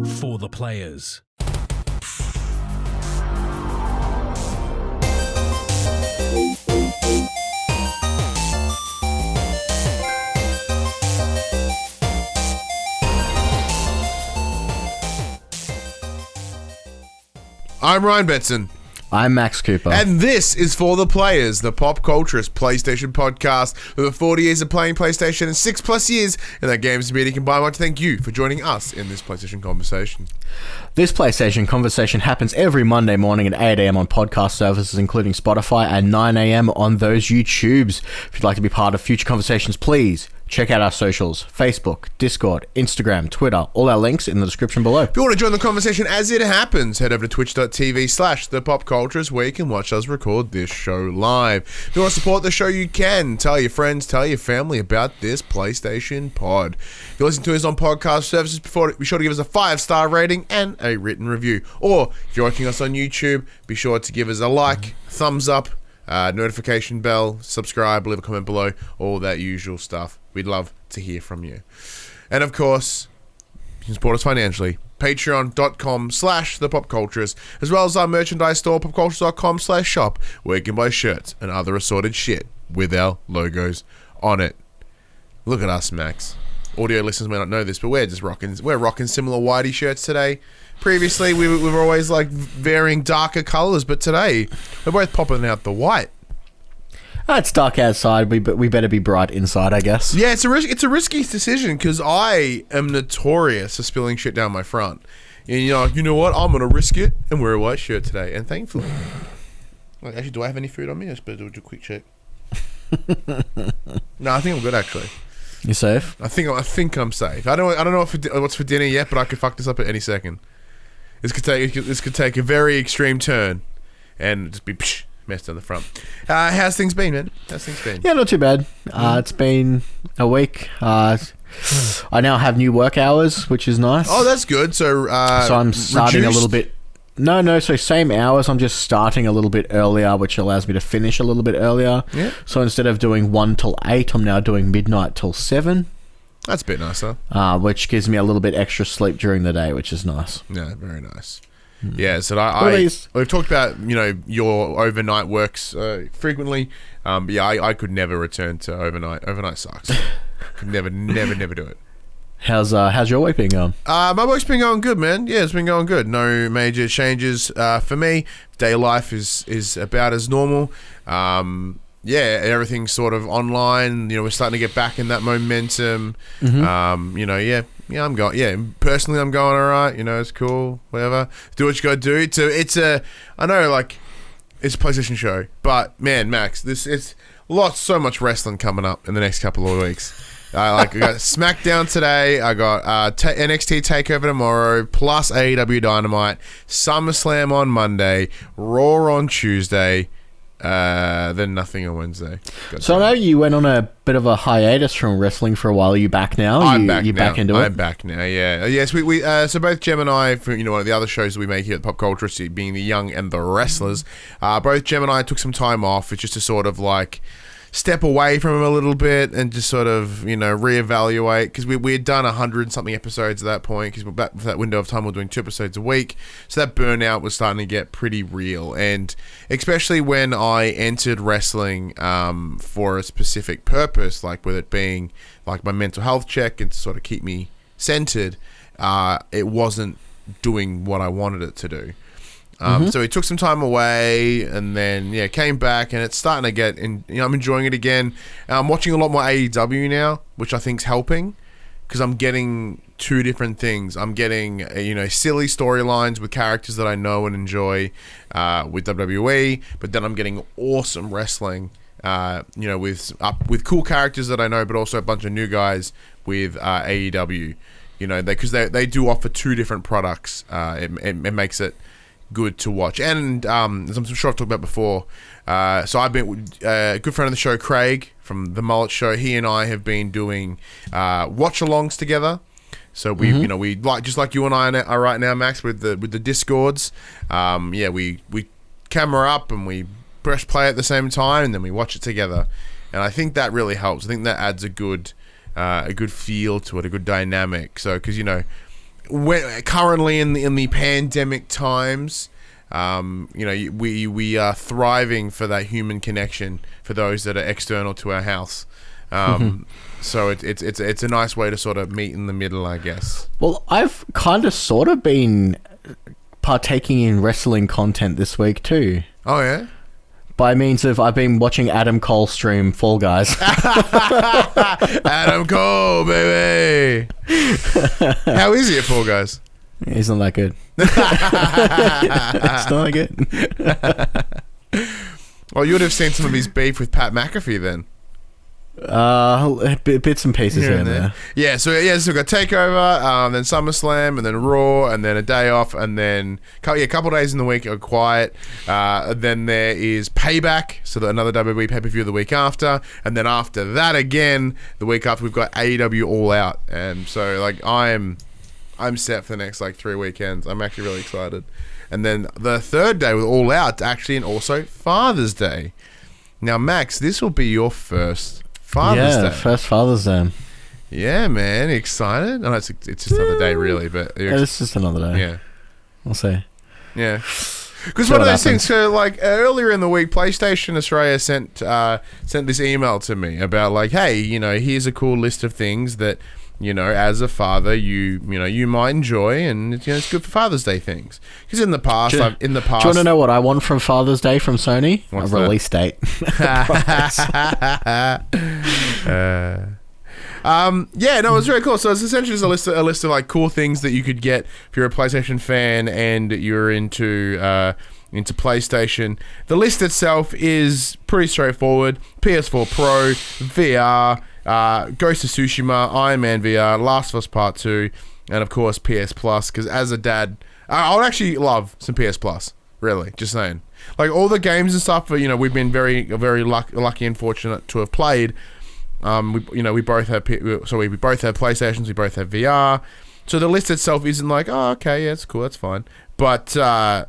For the players. I'm Ryan Betson. I'm Max Cooper. And this is For the Players, the pop culturist PlayStation podcast. With over 40 years of playing PlayStation and 6+ years in that games media combined, I want to thank you for joining us in this PlayStation conversation. This PlayStation conversation happens every Monday morning at 8 a.m. on podcast services, including Spotify, and 9 a.m. on those YouTubes. If you'd like to be part of future conversations, please check out our socials: Facebook, Discord, Instagram, Twitter. All our links in the description below. If you want to join the conversation as it happens, head over to twitch.tv/thepopculturist, where you can watch us record this show live. If you want to support the show, you can. Tell your friends, tell your family about this PlayStation pod. If you listen to us on podcast services, be sure to give us a 5-star rating and a written review. Or if you're watching us on YouTube, be sure to give us a like, thumbs up, notification bell, subscribe, leave a comment below, all that usual stuff. We'd love to hear from you. And of course, you can support us financially. Patreon.com/thepopculturist, as well as our merchandise store, popculturist.com/shop, where you can buy shirts and other assorted shit with our logos on it. Look at us, Max. Audio listeners may not know this, but we're rocking similar whitey shirts today. Previously, we were always like varying darker colors, but today we're both popping out the white. It's dark outside, but we better be bright inside, I guess. Yeah, it's a risky decision because I am notorious for spilling shit down my front. And you know what? I'm gonna risk it and wear a white shirt today. And thankfully, actually, do I have any food on me? I just better do a quick check. No, I think I'm good actually. You safe? I think I'm safe. I don't know what's for dinner yet, but I could fuck this up at any second. This could take a very extreme turn, and just be messed on the front. How's things been, man? Yeah, not too bad. It's been a week. I now have new work hours, which is nice. Oh, that's good. So I'm starting a little bit. No. So same hours. I'm just starting a little bit earlier, which allows me to finish a little bit earlier. Yeah. So instead of doing 1 till 8, I'm now doing midnight till 7. That's a bit nicer. Which gives me a little bit extra sleep during the day, which is nice. Yeah, very nice. Yeah, so we've talked about your overnight works frequently. But yeah, I could never return to overnight. Overnight sucks. Could never do it. How's your week been going? My work's been going good, man. Yeah, it's been going good. No major changes for me. Day life is about as normal. Yeah, everything's sort of online. We're starting to get back in that momentum. Mm-hmm. I'm going. Yeah, personally, I'm going all right. It's cool. Whatever. Do what you got to do. I know, like, it's a PlayStation show, but man, Max, it's so much wrestling coming up in the next couple of weeks. We got SmackDown today. I got NXT TakeOver tomorrow, plus AEW Dynamite, SummerSlam on Monday, Raw on Tuesday. Then nothing on Wednesday. So I know you went on a bit of a hiatus from wrestling for a while. Are you back now? I'm back now. Back into it? I'm back now, yeah. Yes, we so both Gem and I, for one of the other shows that we make here at Pop Culture, being The Young and The Wrestlers, both Gem and I took some time off. It's just to sort of like step away from him a little bit and just sort of, reevaluate, because we had done 100-something episodes at that point, because back for that window of time we're doing 2 episodes a week, so that burnout was starting to get pretty real. And especially when I entered wrestling for a specific purpose, like with it being like my mental health check and to sort of keep me centered, it wasn't doing what I wanted it to do. So he took some time away and then came back, and it's starting to get in. I'm enjoying it again. I'm watching a lot more AEW now, which I think's helping, because I'm getting 2 different things. I'm getting silly storylines with characters that I know and enjoy with WWE, but then I'm getting awesome wrestling with cool characters that I know, but also a bunch of new guys with AEW. Because they do offer 2 different products. It makes it good to watch. And as I'm sure I've talked about before, so I've been a good friend of the show, Craig from the Mullet Show. He and I have been doing watch-alongs together. So we we like, just like you and I are right now, Max, with the Discords. We camera up and we press play at the same time, and then we watch it together. And I think that really helps. I think that adds a good feel to it, a good dynamic. So because we're currently in the pandemic times. We are thriving for that human connection for those that are external to our house. So it's a nice way to sort of meet in the middle, I guess. Well, I've kind of sort of been partaking in wrestling content this week too. Oh yeah? By means of I've been watching Adam Cole stream Fall Guys. Adam Cole, baby. How is he at Fall Guys? He's not that good. It's not that good. Well, you would have seen some of his beef with Pat McAfee then. Bits and pieces here and there. Yeah, so we've got TakeOver, then SummerSlam, and then Raw, and then a day off, and then a couple days in the week are quiet. Then there is Payback, so that another WWE pay-per-view the week after, and then after that again, the week after we've got AEW All Out, and so like I'm set for the next like 3 weekends. I'm actually really excited. And then the third day with All Out actually, and also Father's Day. Now, Max, this will be your first Father's Day. First Father's Day. Yeah, man, excited. Oh, it's just another day, really, but It's just another day. Yeah, we'll see. Yeah, because one of those things. So, like earlier in the week, PlayStation Australia sent this email to me about like, hey, here's a cool list of things that as a father, you might enjoy, and it's good for Father's Day things. Because in the past, do you want to know what I want from Father's Day from Sony? What's a release date. It was very cool. So it's essentially just a list of like cool things that you could get if you're a PlayStation fan and you're into PlayStation. The list itself is pretty straightforward: PS4 Pro, VR. Ghost of Tsushima, Iron Man VR, Last of Us Part 2, and of course PS Plus, because as a dad, I would actually love some PS Plus, really, just saying. Like all the games and stuff that, we've been very, very lucky and fortunate to have played. We both have PlayStations, we both have VR, so the list itself isn't like, oh, okay, yeah, it's cool, that's fine. But, for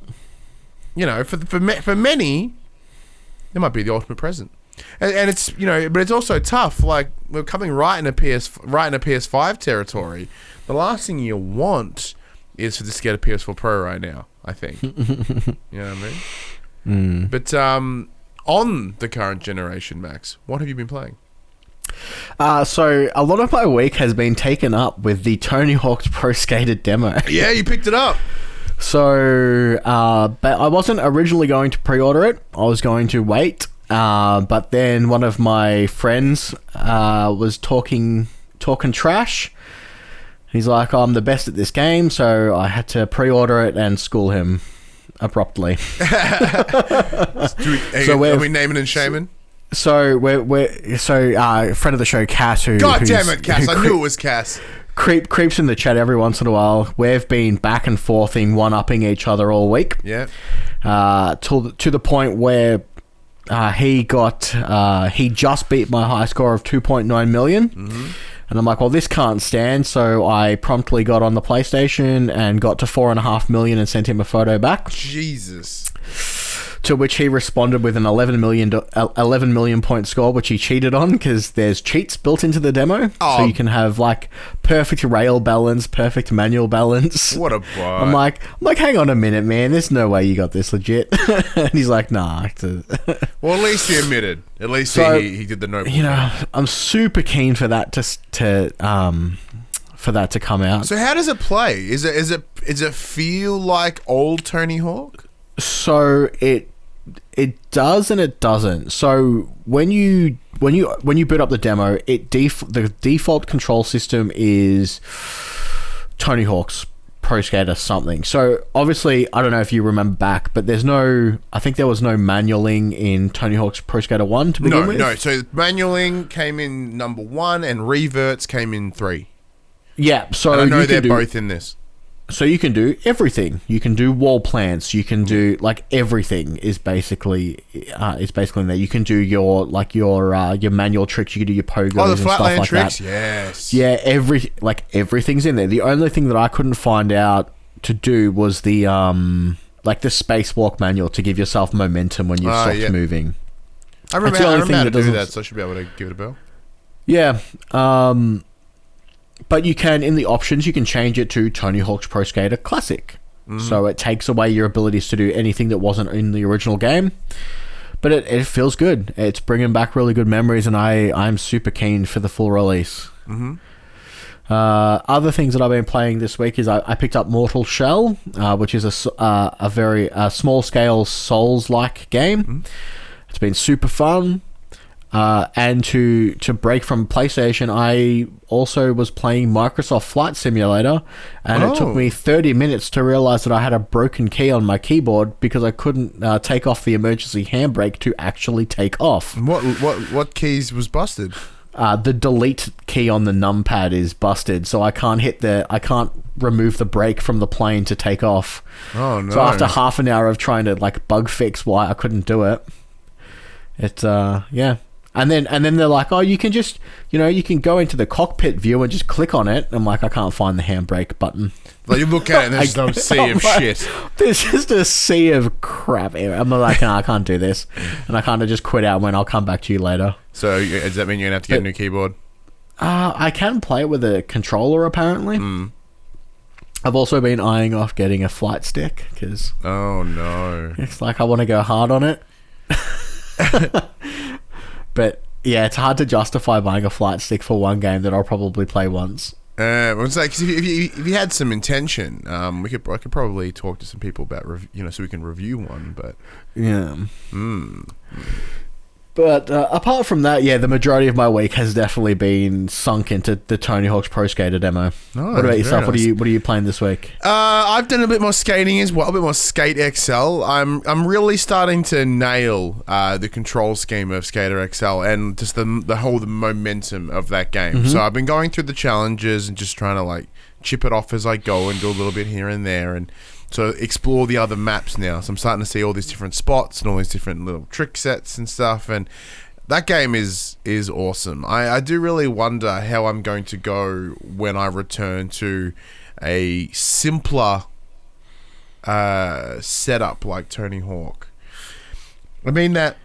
many, it might be the ultimate present. And it's but it's also tough. Like we're coming right in a PS5 territory. The last thing you want is for this to get a PS4 Pro right now. I think you know what I mean. But on the current generation, Max, what have you been playing? So a lot of my week has been taken up with the Tony Hawk's Pro Skater demo. Yeah, you picked it up. So, but I wasn't originally going to pre-order it. I was going to wait. But then one of my friends was talking trash. He's like, I'm the best at this game, so I had to pre-order it and school him abruptly. Are we naming and shaming? So a friend of the show, Cass, God damn it, Cass! I knew it was Cass. Creeps in the chat every once in a while. We've been back and forthing, one-upping each other all week. Yeah. To the point where he just beat my high score of 2.9 million. Mm-hmm. And I'm like, well, this can't stand. So I promptly got on the PlayStation and got to 4.5 million and sent him a photo back. Jesus. To which he responded with an 11 million point score, which he cheated on because there's cheats built into the demo. So you can have like perfect rail balance, perfect manual balance. What a boy. I'm like, hang on a minute, man. There's no way you got this legit. And he's like, nah. Well, at least he admitted. At least he did the noble thing. I'm super keen for that to come out. So how does it play? Is it feel like old Tony Hawk? So it does and it doesn't. So when you boot up the demo, the default control system is Tony Hawk's Pro Skater something. So obviously, I don't know if you remember back, but I think there was no manualing in Tony Hawk's Pro Skater 1 to begin with. No. So manualing came in number 1 and reverts came in 3. Yeah. So and I know they're both in this. So you can do everything. You can do wall plants. You can do like everything is basically in there. You can do your manual tricks. You can do your pogos and stuff like tricks? that. Yes. Yeah, everything's in there. The only thing that I couldn't find out to do was the spacewalk manual to give yourself momentum when you stopped moving. I remember how to do that, so I should be able to give it a bell. Yeah. But you can, in the options, you can change it to Tony Hawk's Pro Skater Classic. So it takes away your abilities to do anything that wasn't in the original game. But it feels good. It's bringing back really good memories, and I'm super keen for the full release. Other things that I've been playing this week is I picked up Mortal Shell, which is a very small-scale Souls-like game. It's been super fun. And to break from PlayStation, I also was playing Microsoft Flight Simulator, and it took me 30 minutes to realize that I had a broken key on my keyboard because I couldn't take off the emergency handbrake to actually take off. What keys was busted? The delete key on the numpad is busted, so I can't remove the brake from the plane to take off. Oh no. So after half an hour of trying to bug fix why I couldn't do it, it's yeah. And then they're like, oh, you can just, you can go into the cockpit view and just click on it. I'm like, I can't find the handbrake button. Like, you look at it and there's no sea of shit. There's just a sea of crap. I'm like, no, I can't do this. And I kind of just quit out and went, I'll come back to you later. So does that mean you're going to have to get a new keyboard? I can play it with a controller, apparently. I've also been eyeing off getting a flight stick because... Oh, no. It's like I want to go hard on it. But yeah, it's hard to justify buying a flight stick for one game that I'll probably play once. It's like, 'cause if you had some intention, I could probably talk to some people about so we can review one. But yeah. But apart from that, yeah, the majority of my week has definitely been sunk into the Tony Hawk's Pro Skater demo. Oh, what about yourself? Nice. What are you playing this week? I've done a bit more skating as well, a bit more Skate XL. I'm really starting to nail the control scheme of Skater XL and just the whole momentum of that game. So I've been going through the challenges and just trying to chip it off as I go and do a little bit here and there and so explore the other maps now. So I'm starting to see all these different spots and all these different little trick sets and stuff. And that game is awesome. I do really wonder how I'm going to go when I return to a simpler setup like Tony Hawk. I mean that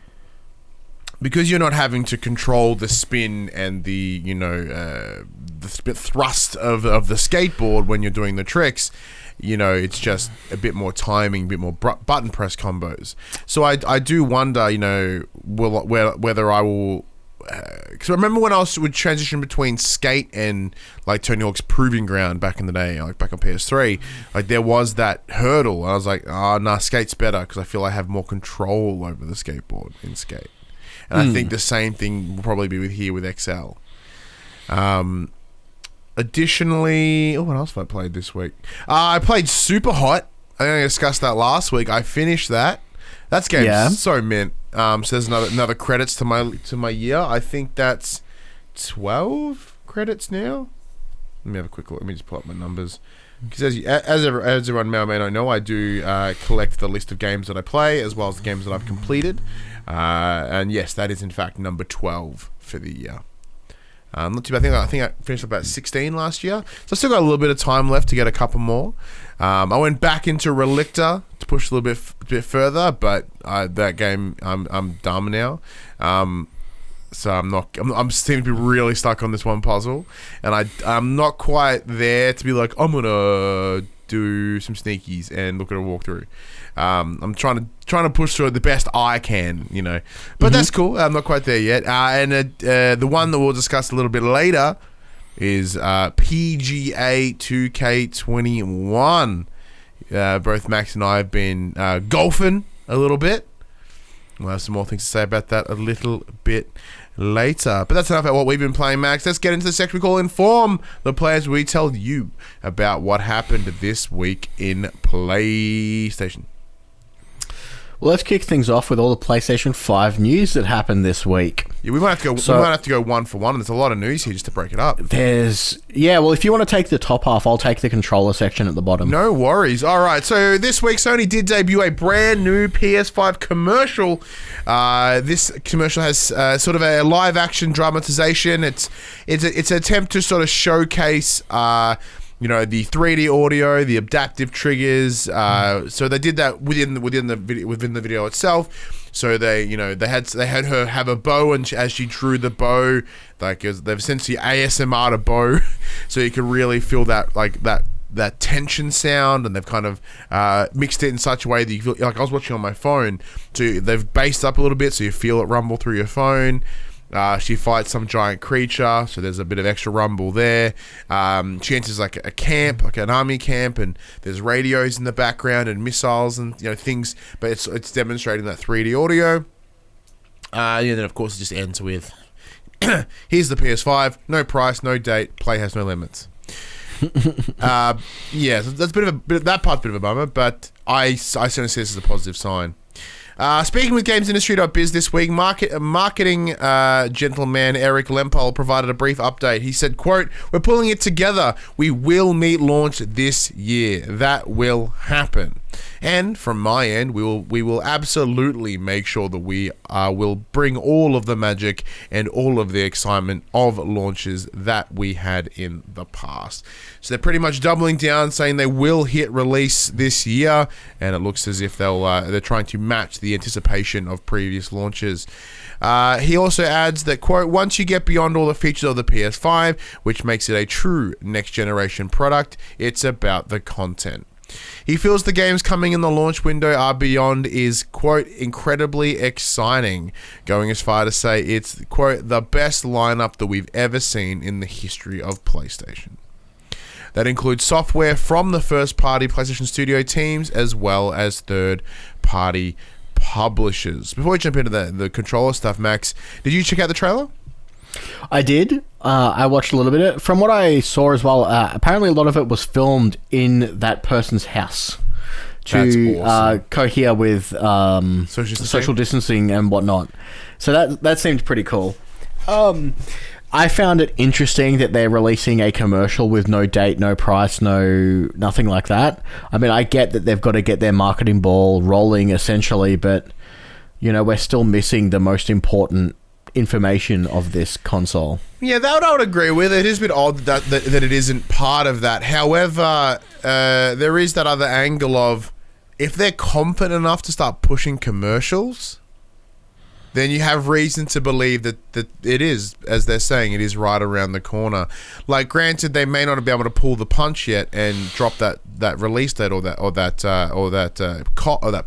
because you're not having to control the spin and the thrust of the skateboard when you're doing the tricks. It's just a bit more timing, a bit more button press combos. So I do wonder, whether I will... Because I remember when I would transition between Skate and Tony Hawk's Proving Ground back in the day, back on PS3, there was that hurdle. I was like, Skate's better because I feel I have more control over the skateboard in Skate. And I think the same thing will probably be with XL. Additionally, what else have I played this week? I played Super Hot. I think I discussed that last week. I finished that. That game's so mint. So there's another credits to my year. I think that's 12 credits now. Let me have a quick look. Let me just pull up my numbers. Because as everyone may or may not know, I do collect the list of games that I play as well as the games that I've completed. And yes, that is in fact number 12 for the year. Not too bad. I think I finished about 16 last year, so I still got a little bit of time left to get a couple more. I went back into Relicta to push a little bit further, but that game I'm dumb now. So I'm seem to be really stuck on this one puzzle, and I'm not quite there to be like I'm gonna do some sneakies and look at a walkthrough. I'm trying to push through it the best I can, but that's cool. I'm not quite there yet. And the one that we'll discuss a little bit later is PGA 2K21. Both Max and I have been golfing a little bit. We'll have some more things to say about that a little bit later. But that's enough about what we've been playing, Max. Let's get into the section we call Inform the Players. We tell you about what happened this week in PlayStation. Well, let's kick things off with all the PlayStation 5 news that happened this week. Yeah, we might have to go one for one. There's a lot of news here just to break it up. Well, if you want to take the top half, I'll take the controller section at the bottom. No worries. All right, so this week Sony did debut a brand new PS5 commercial. This commercial has sort of a live action dramatization. It's an attempt to sort of showcase the 3D audio, the adaptive triggers. So they did that within the video itself. So they had her have a bow, and as she drew the bow, like they've essentially ASMR'd a bow, so you can really feel that tension sound, and they've kind of mixed it in such a way that you feel like I was watching on my phone. So they've bassed up a little bit, so you feel it rumble through your phone. She fights some giant creature, so there's a bit of extra rumble there. She enters like a camp, like an army camp, and there's radios in the background and missiles and things, but it's demonstrating that 3D audio. Then of course it just ends with, here's the PS5, no price, no date, play has no limits. So that's that part's a bit of a bummer, but I certainly see this as a positive sign. Speaking with GamesIndustry.biz this week, marketing gentleman Eric Lempel provided a brief update. He said, quote, "We're pulling it together. We will meet launch this year. That will happen. And from my end, we will absolutely make sure that we will bring all of the magic and all of the excitement of launches that we had in the past." So they're pretty much doubling down, saying they will hit release this year, and it looks as if they're trying to match the anticipation of previous launches. He also adds that, quote, "Once you get beyond all the features of the PS5, which makes it a true next generation product, it's about the content." He feels the games coming in the launch window are beyond is, quote, "incredibly exciting," going as far to say it's, quote, "the best lineup that we've ever seen in the history of PlayStation." That includes software from the first-party PlayStation Studio teams as well as third-party publishers. Before we jump into the controller stuff, Max, did you check out the trailer? I did. I watched a little bit. From what I saw as well, apparently a lot of it was filmed in that person's house to awesome. Cohere with social distancing and whatnot. So that seemed pretty cool. I found it interesting that they're releasing a commercial with no date, no price, nothing like that. I mean, I get that they've got to get their marketing ball rolling essentially, but we're still missing the most important information of this console. Yeah, that I would agree with. It is a bit odd that it isn't part of that. However, there is that other angle of, if they're confident enough to start pushing commercials, then you have reason to believe that it is, as they're saying, it is right around the corner. Like, granted, they may not be able to pull the punch yet and drop that release date or that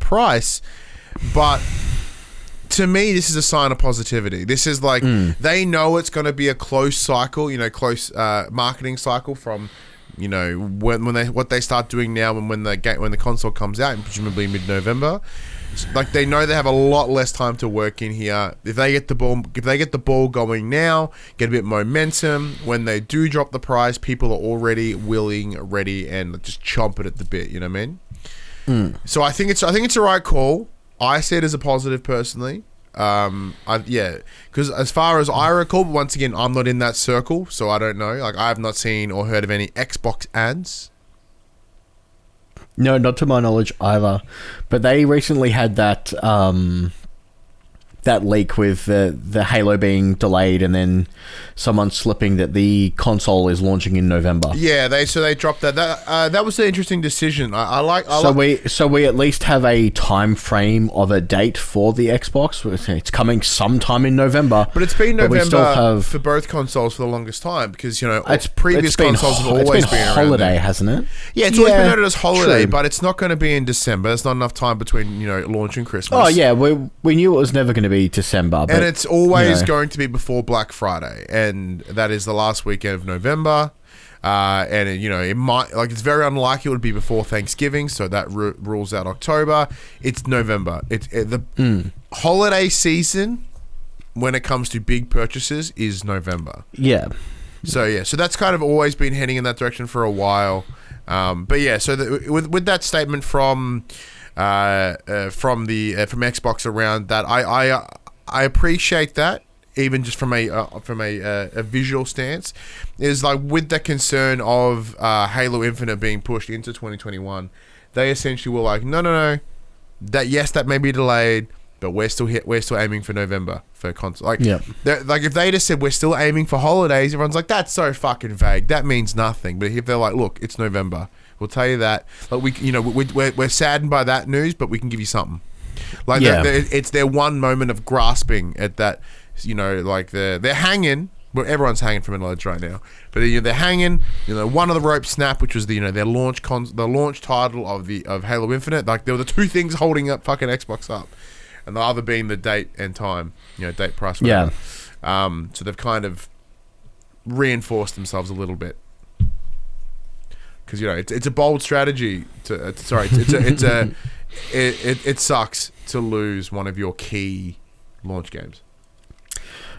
price, but to me, this is a sign of positivity. This is like, they know it's going to be a close cycle, close marketing cycle from, what they start doing now and when the console comes out, and presumably mid-November. Like, they know they have a lot less time to work in here. If they get the ball going now, get a bit of momentum, when they do drop the price, people are already willing, ready, and just chomp it at the bit. You know what I mean? So I think it's the right call. I see it as a positive personally. Because as far as I recall, but once again, I'm not in that circle, so I don't know. Like, I have not seen or heard of any Xbox ads. No, not to my knowledge either. But they recently had that leak with the Halo being delayed, and then someone slipping that the console is launching in November. Yeah, they dropped that. That was an interesting decision. So we at least have a time frame of a date for the Xbox. It's coming sometime in November. But it's been November for both consoles for the longest time, because previous consoles have always been around holiday, there. Hasn't it? Yeah, it's always been noted as holiday, true. But it's not going to be in December. There's not enough time between launch and Christmas. Oh yeah, we knew it was never going to be December, and it's always going to be before Black Friday, and that is the last weekend of November. And it might, it's very unlikely it would be before Thanksgiving, so that rules out October. It's November. The holiday season, when it comes to big purchases, is November. Yeah. So that's kind of always been heading in that direction for a while. But yeah, so with that statement from Xbox around that, I appreciate that, even just from a visual stance, is like, with the concern of Halo Infinite being pushed into 2021, they essentially were like, no, that may be delayed, but we're still aiming for November for console. Like, if they just said we're still aiming for holidays, everyone's like, that's so fucking vague. That means nothing. But if they're like, look, it's November, we'll tell you that. Like, we're saddened by that news, but we can give you something. Like Yeah. it's their one moment of grasping at that. Like they're hanging. Well, everyone's hanging from a ledge right now, but they're hanging. One of the ropes snapped, which was their launch the launch title of Halo Infinite. Like there were the two things holding up fucking Xbox up, and the other being the date and time. Date, price. Whatever. Yeah. So they've kind of reinforced themselves a little bit because it's a bold strategy. It sucks to lose one of your key launch games.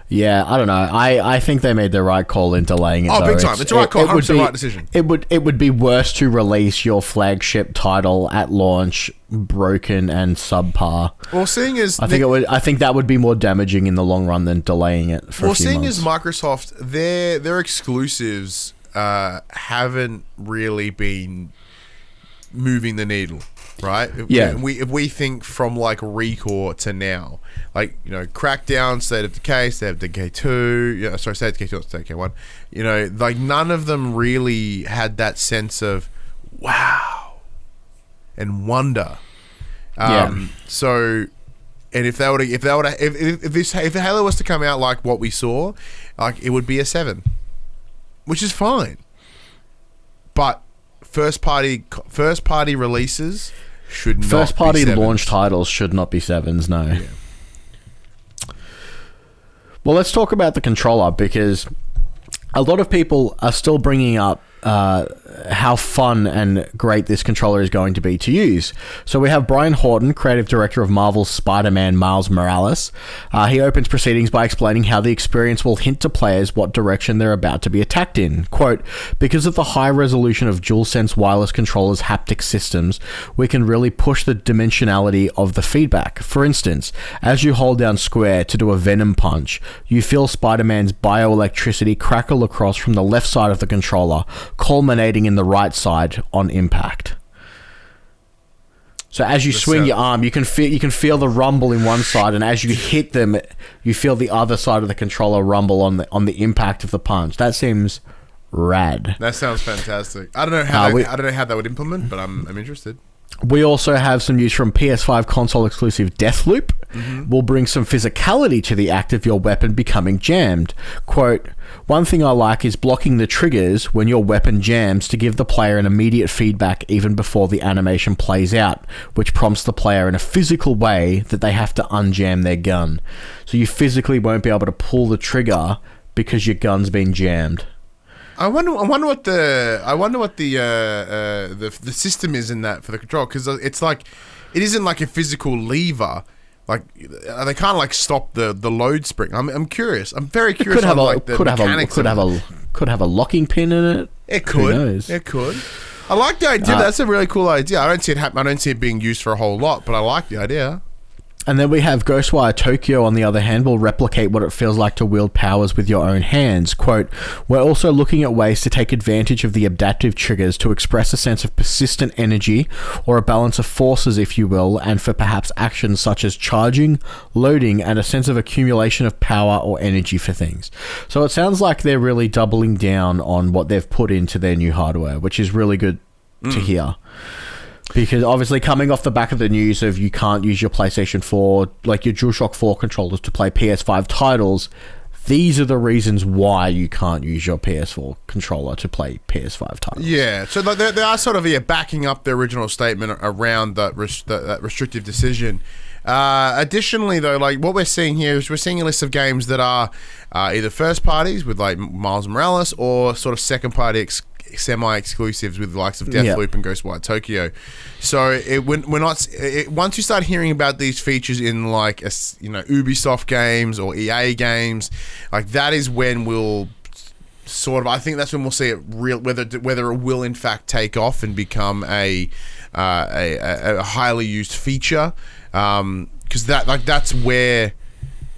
Yeah, I don't know. I think they made the right call in delaying it. Oh, though. big time! It's the right call. It's the right decision. It would be worse to release your flagship title at launch broken and subpar. Well, seeing as I think that would be more damaging in the long run than delaying it for a few months. As Microsoft, their exclusives haven't really been moving the needle, right? If we think from like Recore to now, like Crackdown, State of Decay, State of Decay 2, State of Decay 2, State of Decay 1, like none of them really had that sense of wow and wonder. So, and if Halo was to come out like what we saw, like it would be a 7, which is fine, but first party releases should not first party be 7s. Launch titles should not be 7s. No. Yeah. Well, let's talk about the controller, because a lot of people are still bringing up how fun and great this controller is going to be to use. So we have Brian Horton, creative director of Marvel's Spider-Man Miles Morales. He opens proceedings by explaining how the experience will hint to players what direction they're about to be attacked in. Quote, because of the high resolution of DualSense wireless controllers' haptic systems, we can really push the dimensionality of the feedback. For instance, as you hold down square to do a venom punch, you feel Spider-Man's bioelectricity crackle across from the left side of the controller, culminating in the right side on impact. So as you swing your arm, you can feel the rumble in one side, and as you hit them, you feel the other side of the controller rumble on the impact of the punch. That seems rad. That sounds fantastic. I don't know how that would implement, but I'm interested. We also have some news from PS5 console exclusive Deathloop. Will bring some physicality to the act of your weapon becoming jammed. Quote, one thing I like is blocking the triggers when your weapon jams to give the player an immediate feedback even before the animation plays out, which prompts the player in a physical way that they have to unjam their gun. So you physically won't be able to pull the trigger because your gun's been jammed. I wonder what the system is in that for the control, because it's like it isn't like a physical lever. Like they can't like stop the load spring. I'm curious. I'm very curious. Could have a locking pin in it. It could. It could. I like the idea. That's a really cool idea. I don't see it happen. I don't see it being used for a whole lot, but I like the idea. And then we have Ghostwire Tokyo, on the other hand, will replicate what it feels like to wield powers with your own hands. Quote, we're also looking at ways to take advantage of the adaptive triggers to express a sense of persistent energy, or a balance of forces, if you will, and for perhaps actions such as charging, loading, and a sense of accumulation of power or energy for things. So it sounds like they're really doubling down on what they've put into their new hardware, which is really good to hear. Because obviously coming off the back of the news of you can't use your PlayStation 4, like your DualShock 4 controllers to play PS5 titles, these are the reasons why you can't use your PS4 controller to play PS5 titles. Yeah, so they are sort of backing up the original statement around that restrictive decision. Additionally, though, like what we're seeing here is we're seeing a list of games that are either first parties with like Miles Morales, or sort of second party semi-exclusives with the likes of Deathloop and Ghostwire Tokyo. So once you start hearing about these features in like Ubisoft games or EA games, like that is when we'll sort of, I think that's when we'll see it real, whether it will in fact take off and become a highly used feature, because that's where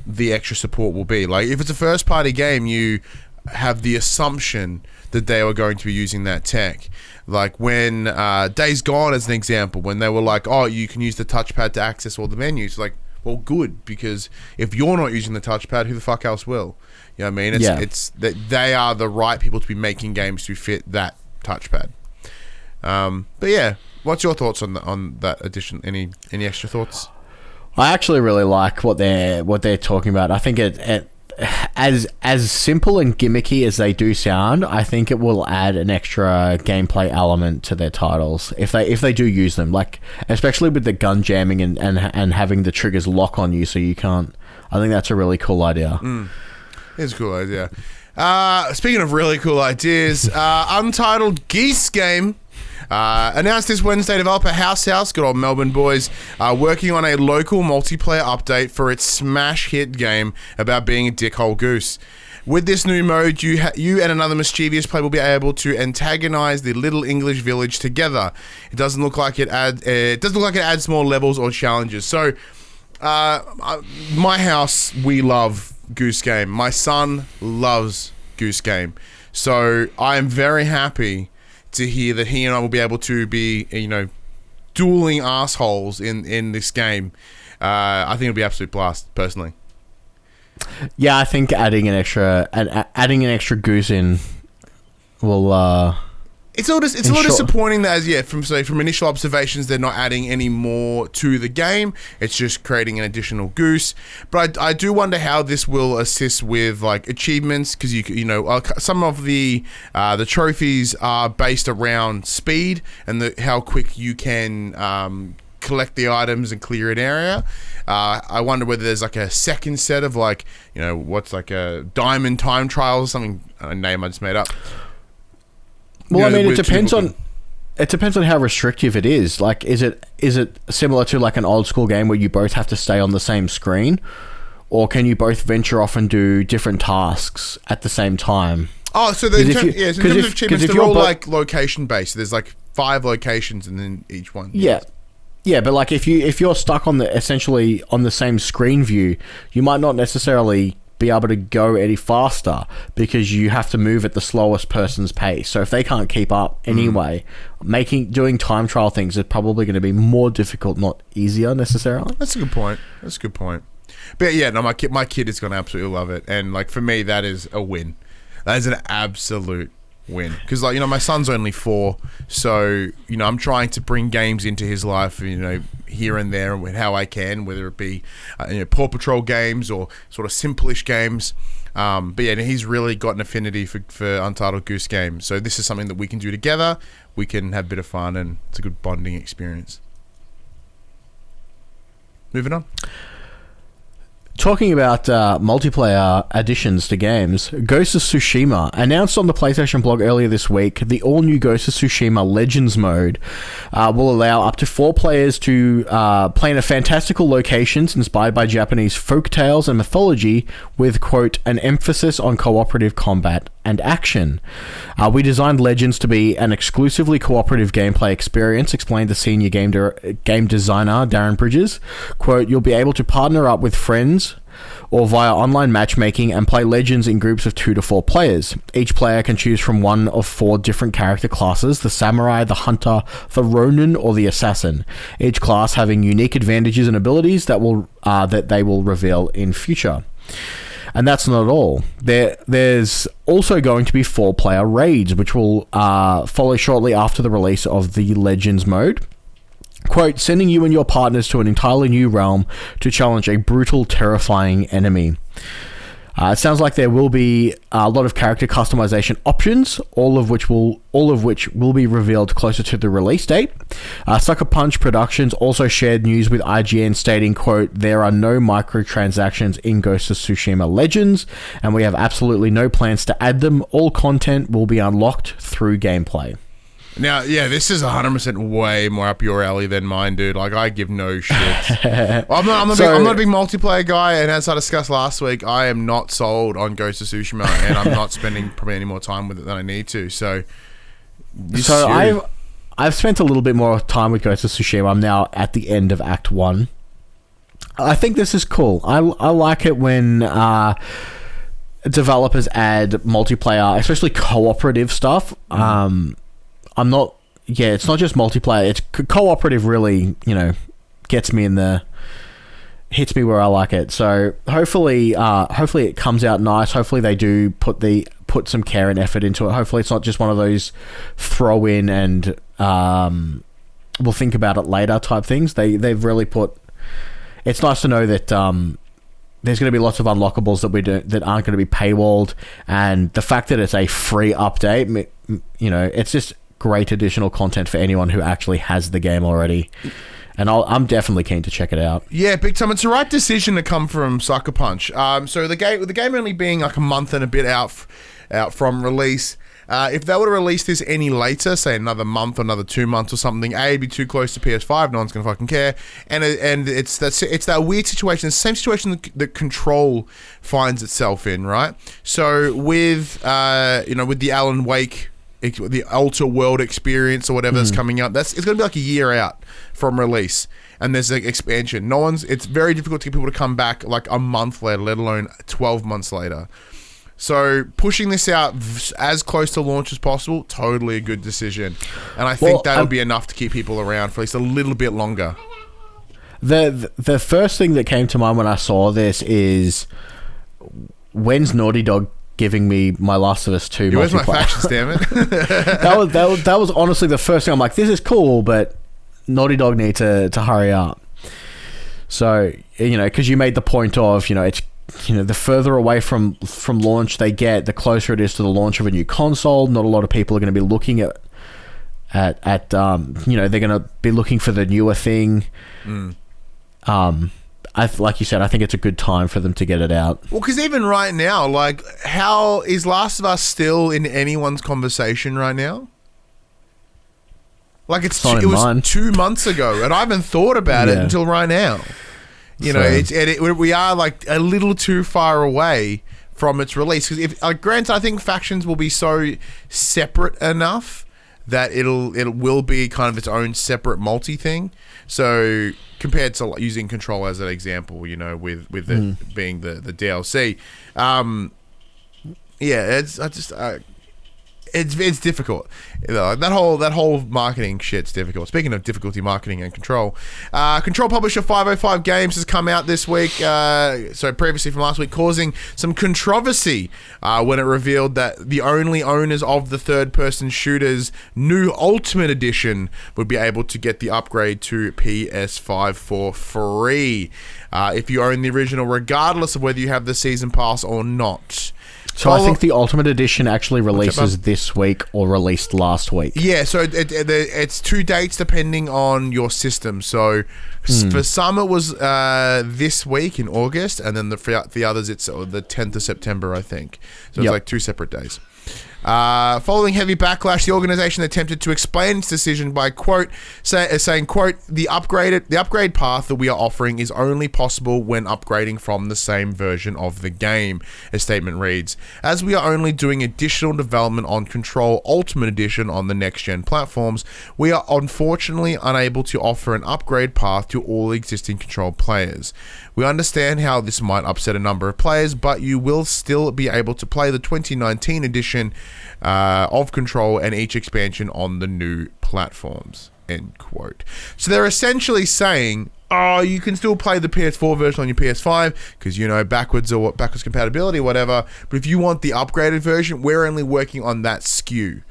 the extra support will be. Like if it's a first party game, you have the assumption that they were going to be using that tech. Like when Days Gone, as an example, when they were like, oh, you can use the touchpad to access all the menus. Like, well, good, because if you're not using the touchpad, who the fuck else will? You know what I mean? It's that they are the right people to be making games to fit that touchpad. But yeah, what's your thoughts on that addition? Any extra thoughts? I actually really like what they're talking about. I think it as simple and gimmicky as they do sound, I think it will add an extra gameplay element to their titles if they do use them, like especially with the gun jamming and having the triggers lock on you so you can't. I think that's a really cool idea. It's a cool idea. Speaking of really cool ideas, Untitled Goose Game announced this Wednesday. Developer House, good old Melbourne boys, working on a local multiplayer update for its smash hit game about being a dickhole goose. With this new mode, you and another mischievous player will be able to antagonize the little English village together. It doesn't look like it adds more levels or challenges. So, my house, we love Goose Game. My son loves Goose Game. So I am very happy to hear that he and I will be able to be, dueling assholes in this game. I think it'll be an absolute blast, personally. Yeah, I think adding an extra goose in will. It's a little disappointing that, from initial observations, they're not adding any more to the game. It's just creating an additional goose. But I do wonder how this will assist with like achievements, because some of the trophies are based around speed and how quick you can collect the items and clear an area. I wonder whether there's like a second set of what's like a diamond time trial or something, a name I just made up. Well, I mean, it depends on how restrictive it is. Like, is it similar to like an old school game where you both have to stay on the same screen, or can you both venture off and do different tasks at the same time? Oh, so in terms of achievements, they're all like location based. There's like 5 locations, and then each one. Yeah, but like if you're stuck essentially on the same screen view, you might not necessarily be able to go any faster because you have to move at the slowest person's pace. So if they can't keep up anyway, doing time trial things is probably going to be more difficult, not easier necessarily. That's a good point. But yeah, no, my kid is going to absolutely love it, and like for me, that is a win. That is an absolute win, because my son's only 4, so I'm trying to bring games into his life, here and there and how I can, whether it be Paw Patrol games or sort of simplish games. But yeah, he's really got an affinity for Untitled Goose Game, so this is something that we can do together. We can have a bit of fun, and it's a good bonding experience. Moving on. Talking about multiplayer additions to games, Ghost of Tsushima announced on the PlayStation blog earlier this week. The all-new Ghost of Tsushima Legends mode will allow up to 4 players to play in a fantastical locations inspired by Japanese folk tales and mythology with, quote, an emphasis on cooperative combat and action. We designed Legends to be an exclusively cooperative gameplay experience, explained the senior game designer Darren Bridges. Quote, you'll be able to partner up with friends or via online matchmaking and play Legends in groups of 2 to 4 players. Each player can choose from one of 4 different character classes: the samurai, the hunter, the ronin, or the assassin. Each class having unique advantages and abilities that they will reveal in future. And that's not all. There's also going to be 4-player raids, which will follow shortly after the release of the Legends mode. Quote, sending you and your partners to an entirely new realm to challenge a brutal, terrifying enemy. It sounds like there will be a lot of character customization options, all of which will be revealed closer to the release date. Sucker Punch Productions also shared news with IGN stating, quote, there are no microtransactions in Ghost of Tsushima Legends, and we have absolutely no plans to add them. All content will be unlocked through gameplay. Now, yeah, this is 100% way more up your alley than mine, dude. Like, I give no shit. I'm not a big multiplayer guy, and as I discussed last week, I am not sold on Ghost of Tsushima, and I'm not spending probably any more time with it than I need to. So I've spent a little bit more time with Ghost of Tsushima. I'm now at the end of Act 1. I think this is cool. I like it when developers add multiplayer, especially cooperative stuff. It's not just multiplayer, it's cooperative really, gets me hits me where I like it. So hopefully it comes out nice. Hopefully they do put some care and effort into it. Hopefully it's not just one of those throw in and we'll think about it later type things. They've really put it's nice to know that there's going to be lots of unlockables that aren't going to be paywalled, and the fact that it's a free update, it's just great additional content for anyone who actually has the game already. And I'm definitely keen to check it out. Yeah, big time. It's the right decision to come from Sucker Punch. So the game only being like a month and a bit out from release. If they would have released this any later, say another month or another 2 months or something, it'd be too close to PS5. No one's gonna fucking care. And it's that weird situation, the same situation that Control finds itself in, right? So with with the Alan Wake, the Ultra World experience or whatever that's coming up, it's gonna be like a year out from release. And there's an expansion. It's very difficult to get people to come back like a month later, let alone 12 months later. So pushing this out as close to launch as possible, totally a good decision. And I think that'll be enough to keep people around for at least a little bit longer. The first thing that came to mind when I saw this is, when's Naughty Dog giving me my Last of Us 2 multiplayer? Where's my factions, damn it? that was honestly the first thing. I'm like, this is cool, but Naughty Dog need to hurry up. So, because you made the point of, it's, the further away from launch they get, the closer it is to the launch of a new console. Not a lot of people are going to be looking at they're going to be looking for the newer thing. Like you said, I think it's a good time for them to get it out. Well, because even right now, like, how is Last of Us still in anyone's conversation right now? Like, it was 2 months ago, and I haven't thought about it until right now. We are like a little too far away from its release. Because granted, I think factions will be so separate enough that it will be kind of its own separate multi thing. So compared to using Control as an example, with it being the DLC, it's difficult. That whole marketing shit's difficult. Speaking of difficulty marketing and Control, Control publisher 505 Games has come out this week, previously from last week, causing some controversy when it revealed that the only owners of the third-person shooter's new Ultimate Edition would be able to get the upgrade to PS5 for free if you own the original, regardless of whether you have the Season Pass or not. So I think the Ultimate Edition actually releases this week or released last week. Yeah, so it's 2 dates depending on your system. So for some it was this week in August, and then for the others it's the 10th of September, I think. So it's like 2 separate days. Following heavy backlash, the organization attempted to explain its decision by saying, quote, the upgrade path that we are offering is only possible when upgrading from the same version of the game, a statement reads. As we are only doing additional development on Control Ultimate Edition on the next-gen platforms, we are unfortunately unable to offer an upgrade path to all existing Control players. We understand how this might upset a number of players, but you will still be able to play the 2019 edition of Control and each expansion on the new platforms, end quote. So they're essentially saying, you can still play the PS4 version on your PS5 because, backwards compatibility or whatever, but if you want the upgraded version, we're only working on that SKU.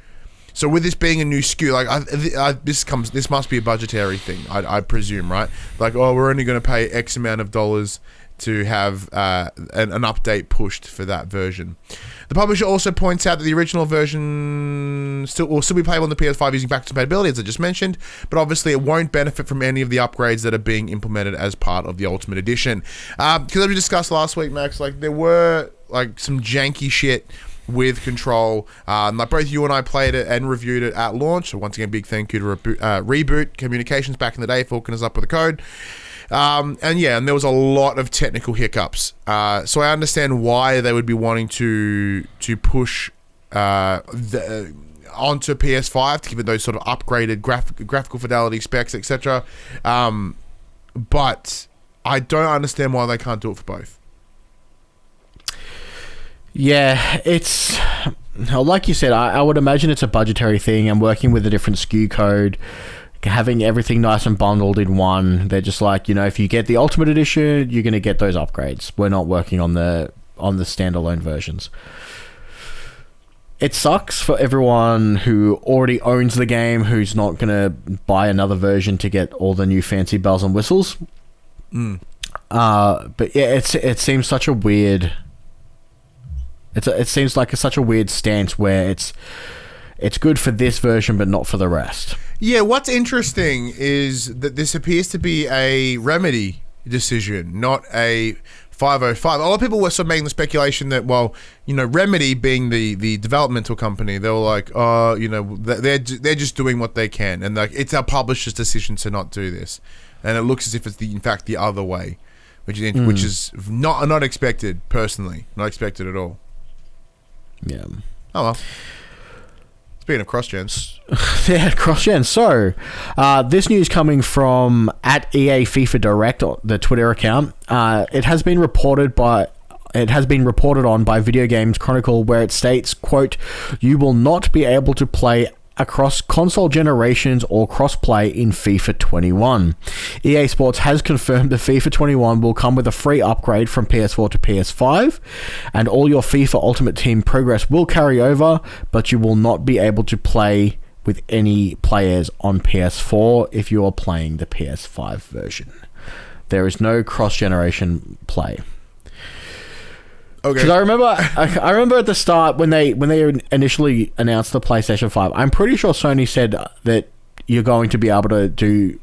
So with this being a new SKU, this must be a budgetary thing, I presume, right? Like, we're only going to pay X amount of dollars to have an update pushed for that version. The publisher also points out that the original version will still be playable on the PS5 using backwards compatibility, as I just mentioned, but obviously it won't benefit from any of the upgrades that are being implemented as part of the Ultimate Edition. Because as we discussed last week, Max, like there were like some janky shit with Control. Like both you and I played it and reviewed it at launch. So once again, big thank you to Reboot Communications back in the day for hooking us up with a code. And there was a lot of technical hiccups. So I understand why they would be wanting to push onto PS5 to give it those sort of upgraded graphical fidelity specs, etc. But I don't understand why they can't do it for both. Yeah, it's like you said, I would imagine it's a budgetary thing, and working with a different SKU code, having everything nice and bundled in one. They're just like, if you get the Ultimate Edition, you're going to get those upgrades. We're not working on the standalone versions. It sucks for everyone who already owns the game, who's not going to buy another version to get all the new fancy bells and whistles. But yeah, it seems such a weird. It seems like such a weird stance where it's good for this version but not for the rest. Yeah, what's interesting is that this appears to be a Remedy decision, not a 505. A lot of people were sort of making the speculation that, well, Remedy being the developmental company, they were like, they're just doing what they can, and like it's our publisher's decision to not do this, and it looks as if it's in fact the other way, which is not expected personally, not expected at all. Yeah. Oh well. Speaking of cross-gens. Yeah, cross-gen. So, this news coming from at EA FIFA Direct, the Twitter account. It has been reported on by Video Games Chronicle, where it states, quote, "You will not be able to play across console generations or cross-play in FIFA 21. EA Sports has confirmed that FIFA 21 will come with a free upgrade from PS4 to PS5, and all your FIFA Ultimate Team progress will carry over, but you will not be able to play with any players on PS4 if you are playing the PS5 version. There is no cross-generation play." Okay. Because I remember at the start when they initially announced the PlayStation 5, I'm pretty sure Sony said that you're going to be able to do.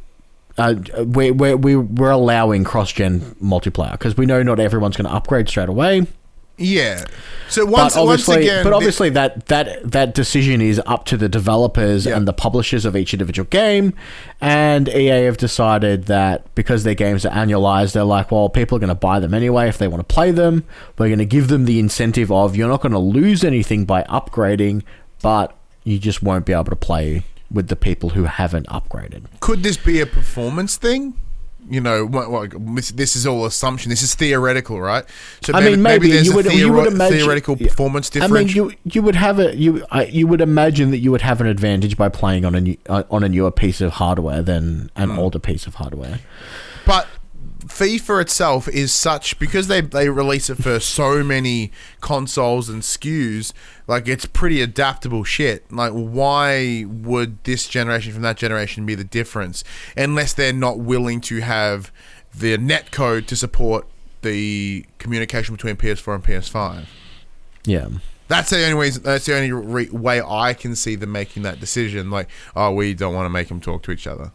We're allowing cross-gen multiplayer because we know not everyone's going to upgrade straight away. Yeah. So once again, that decision is up to the developers and the publishers of each individual game, and EA have decided that because their games are annualized, they're like, well, people are going to buy them anyway if they want to play them. We're going to give them the incentive of you're not going to lose anything by upgrading, but you just won't be able to play with the people who haven't upgraded. Could this be a performance thing? This is all assumption. This is theoretical, right? So maybe there's a theoretical performance difference. I mean, you would have you would imagine that you would have an advantage by playing on a newer piece of hardware than an older piece of hardware. But FIFA itself is such, because they release it for so many consoles and SKUs, like it's pretty adaptable shit. Like, why would this generation from that generation be the difference unless they're not willing to have the netcode to support the communication between PS4 and PS5? Yeah. That's the only way. That's the only way I can see them making that decision. Like, oh, we don't want to make them talk to each other.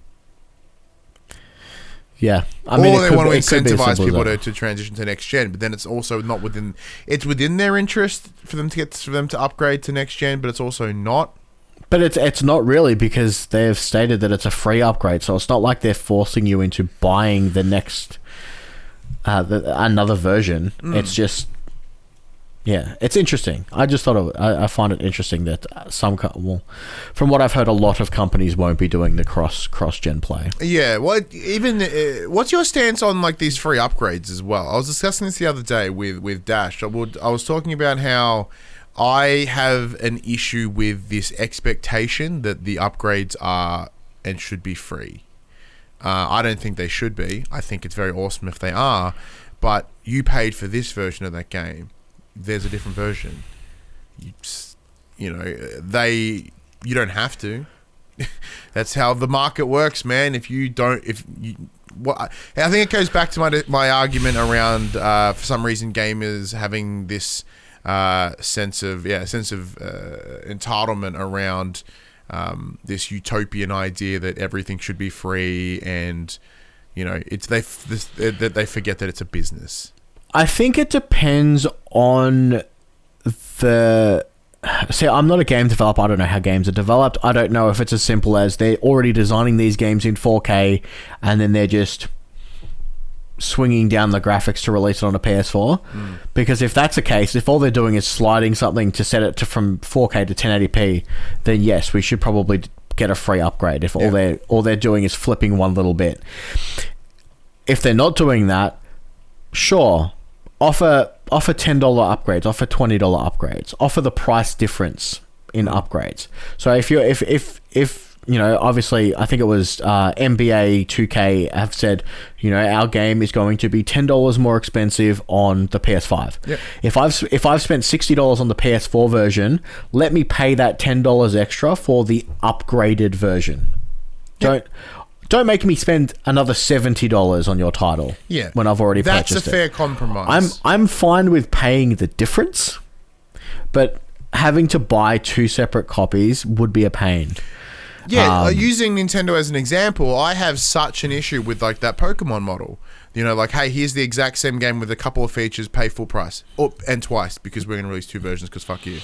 Yeah, I mean, they want to incentivize people to transition to next gen, but then it's also not within. It's within their interest for them to upgrade to next gen, but it's also not. But it's not really, because they've stated that it's a free upgrade, so it's not like they're forcing you into buying the next another version. It's just. Yeah, it's interesting. I just thought I find it interesting that from what I've heard, a lot of companies won't be doing the cross-gen play. Yeah, well, even what's your stance on like these free upgrades as well? I was discussing this the other day with Dash. I was talking about how I have an issue with this expectation that the upgrades are and should be free. I don't think they should be. I think it's very awesome if they are, but you paid for this version of that game. There's a different version. You don't have to. That's how the market works, man. I think it goes back to my argument around for some reason gamers having this sense of entitlement around this utopian idea that everything should be free, and they forget that it's a business. I think it depends on the... See, I'm not a game developer. I don't know how games are developed. I don't know if it's as simple as they're already designing these games in 4K and then they're just swinging down the graphics to release it on a PS4. Because if that's the case, if all they're doing is sliding something to set it to from 4K to 1080p, then yes, we should probably get a free upgrade if all they're doing is flipping one little bit. If they're not doing that, sure, offer $10 upgrades, offer $20 upgrades, offer the price difference in upgrades. So if obviously I think it was NBA 2K have said, our game is going to be $10 more expensive on the PS5. Yep. If I've spent $60 on the PS4 version, let me pay that $10 extra for the upgraded version. Yep. don't make me spend another $70 on your title. Yeah. When I've already purchased it. That's a fair compromise. I'm fine with paying the difference, but having to buy 2 separate copies would be a pain. Yeah, using Nintendo as an example, I have such an issue with like that Pokemon model. You know, like, hey, here's the exact same game with a couple of features, pay full price. And twice, because we're going to release 2 versions, because fuck you.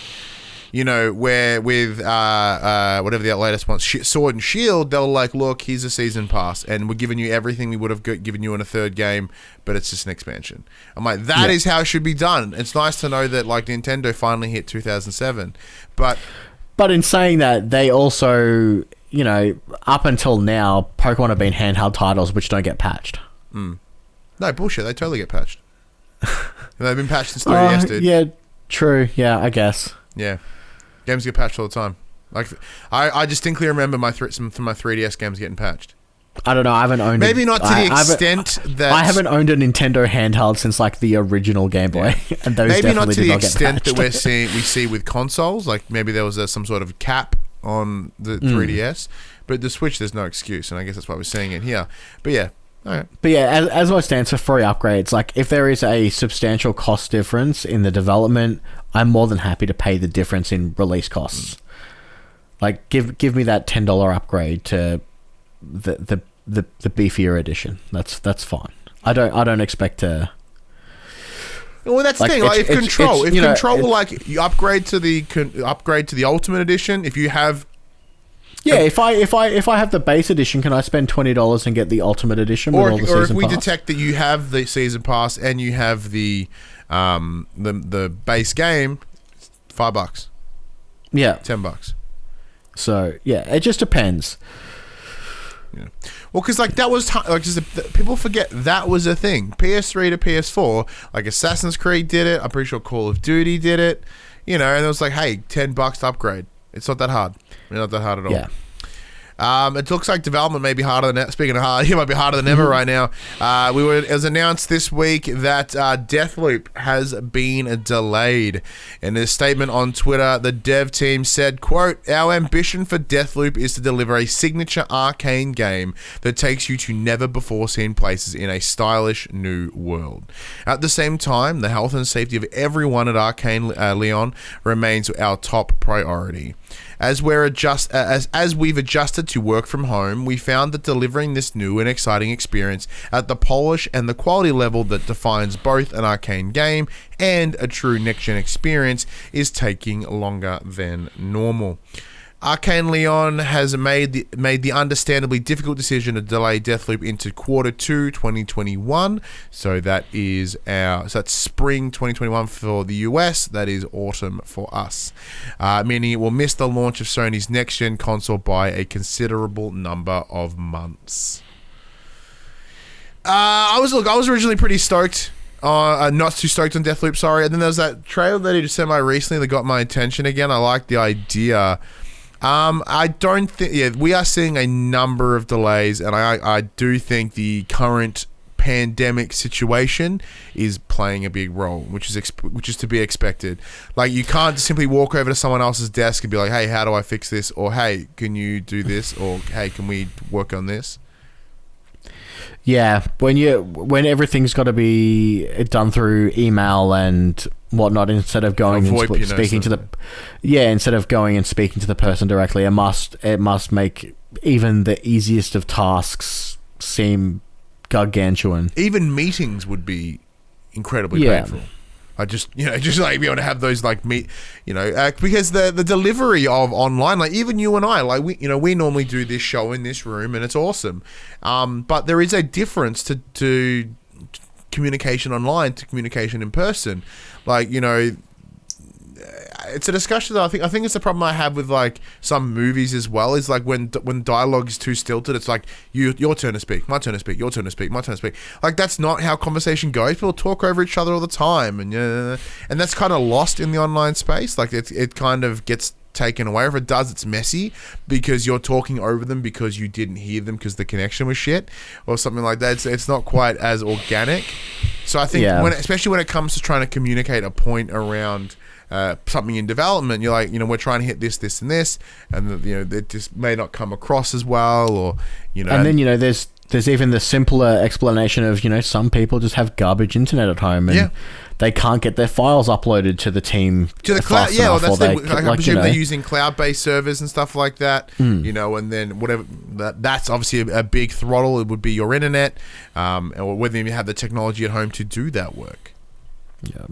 You know, where with whatever the latest one, Sword and Shield, they'll like, look, here's a season pass, and we're giving you everything we would have given you in a third game, but it's just an expansion. I'm like, that is how it should be done. It's nice to know that like Nintendo finally hit 2007, but in saying that, they also, you know, up until now, Pokemon have been handheld titles which don't get patched. No, bullshit. They totally get patched. They've been patched since 3DS, dude. Yeah, true. Yeah, I guess. Yeah. Games get patched all the time. Like, I distinctly remember some of my 3DS games getting patched. I don't know. I haven't owned. Maybe not to the extent that I haven't owned a Nintendo handheld since like the original Game Boy, and those maybe not definitely to did the not get extent that patched. we see with consoles. Like maybe there was some sort of cap on the 3DS, but the Switch, there's no excuse, and I guess that's why we're seeing it here. But yeah. All right. But yeah, as I stand for free upgrades, like if there is a substantial cost difference in the development, I'm more than happy to pay the difference in release costs. Like give me that $10 upgrade to the beefier edition. That's fine. I don't expect to. Well, that's the thing. Like, if Control will like you upgrade to the Ultimate Edition, if you have. Yeah, if I have the base edition, can I spend $20 and get the Ultimate Edition with all the season pass? Or if we detect that you have the season pass and you have the base game, $5. Yeah, $10. So yeah, it just depends. Yeah. Well, because like that was people forget that was a thing. PS3 to PS4, like Assassin's Creed did it. I'm pretty sure Call of Duty did it. You know, and it was like, hey, $10 to upgrade. It's not that hard. Not that hard at all. Yeah. It looks like development may be harder than speaking of hard, it might be harder than ever right now. It was announced this week that Deathloop has been delayed. In a statement on Twitter, the dev team said, quote, "Our ambition for Deathloop is to deliver a signature arcane game that takes you to never before seen places in a stylish new world. At the same time, the health and safety of everyone at Arcane Leon remains our top priority. As we've adjusted to work from home, we found that delivering this new and exciting experience at the polish and the quality level that defines both an arcane game and a true next-gen experience is taking longer than normal. Arcane Leon has made the understandably difficult decision to delay Deathloop into Q2 2021. So that's spring 2021 for the US. That is autumn for us. Meaning it will miss the launch of Sony's next-gen console by a considerable number of months. I was originally pretty stoked. Not too stoked on Deathloop, sorry. And then there was that trailer that he just sent out recently that got my attention again. I like the idea. I don't think. Yeah, we are seeing a number of delays, and I do think the current pandemic situation is playing a big role, which is to be expected. Like, you can't simply walk over to someone else's desk and be like, "Hey, how do I fix this?" Or, "Hey, can you do this?" Or, "Hey, can we work on this?" Yeah, when everything's got to be done through email and whatnot, instead of going and speaking to the person directly, it must make even the easiest of tasks seem gargantuan. Even meetings would be incredibly painful. I just like be able to have those like because the delivery of online, like even you and I, like we normally do this show in this room and it's awesome, but there is a difference to communication online to communication in person. Like, it's a discussion that I think it's a problem I have with like some movies as well, is like when dialogue is too stilted, it's like your turn to speak, my turn to speak, your turn to speak, my turn to speak. Like, that's not how conversation goes. People talk over each other all the time, and that's kind of lost in the online space. Like, it kind of gets taken away. If it does, it's messy because you're talking over them because you didn't hear them because the connection was shit or something like that. It's not quite as organic. So I think especially when it comes to trying to communicate a point around something in development, you're like, we're trying to hit this, this, and this, and it just may not come across as well, or And then there's even the simpler explanation of some people just have garbage internet at home and they can't get their files uploaded to the team to the cloud. Yeah, well, I presume they're using cloud-based servers and stuff like that. And then whatever that's obviously a big throttle. It would be your internet, or whether you have the technology at home to do that work. Yeah.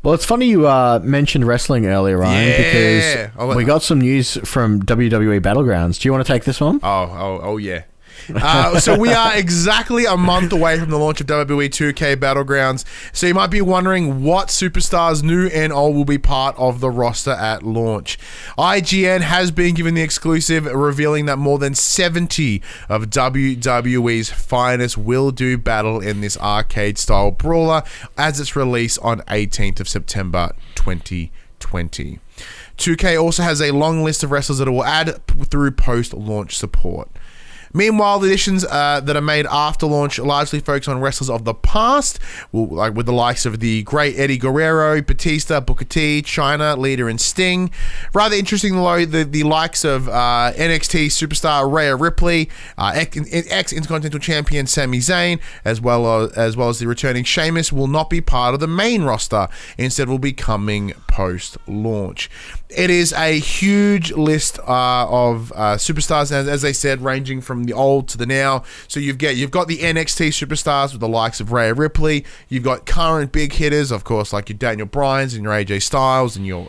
Well, it's funny you mentioned wrestling earlier, Ryan, because we got some news from WWE Battlegrounds. Do you want to take this one? Oh yeah. So we are exactly a month away from the launch of WWE 2K Battlegrounds. So you might be wondering what superstars, new and old, will be part of the roster at launch. IGN has been given the exclusive, revealing that more than 70 of WWE's finest will do battle in this arcade-style brawler as its release on 18th of September 2020. 2K also has a long list of wrestlers that it will add through post-launch support. Meanwhile, the additions that are made after launch largely focus on wrestlers of the past, like with the likes of the great Eddie Guerrero, Batista, Booker T, Chyna, Lita, and Sting. Rather interesting, though, the likes of NXT superstar Rhea Ripley, ex-Intercontinental Champion Sami Zayn, as well as the returning Sheamus, will not be part of the main roster. Instead, will be coming post-launch. It is a huge list of superstars, as they said, ranging from the old to the now. So you've got the NXT superstars with the likes of Rhea Ripley. You've got current big hitters, of course, like your Daniel Bryans and your AJ Styles and your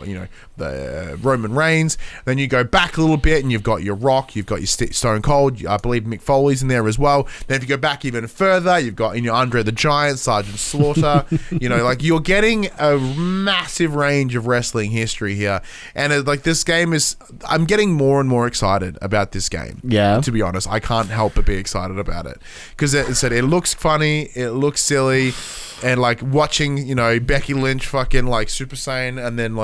the Roman Reigns. Then you go back a little bit and you've got your Rock, you've got your Stone Cold. I believe Mick Foley's in there as well. Then if you go back even further, you've got Andre the Giant, Sergeant Slaughter. Like you're getting a massive range of wrestling history here. And this game I'm getting more and more excited about this game. Yeah. To be honest, I can't help but be excited about it. Because it looks funny, it looks silly, and watching, Becky Lynch fucking Super Saiyan and then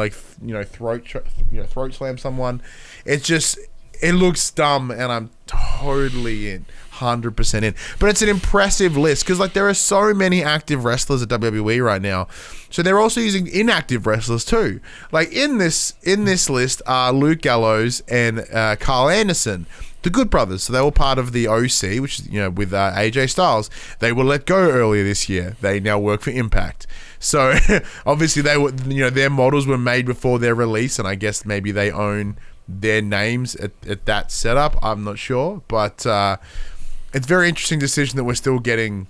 throat slam someone. It looks dumb, and I'm totally in. 100% in. But it's an impressive list because there are so many active wrestlers at WWE right now. So they're also using inactive wrestlers too. In this list are Luke Gallows and Carl Anderson, the Good Brothers. So they were part of the OC, which is with AJ Styles. They were let go earlier this year. They now work for Impact. So obviously they were their models were made before their release, and I guess maybe they own their names at that setup. I'm not sure, but it's a very interesting decision that we're still getting.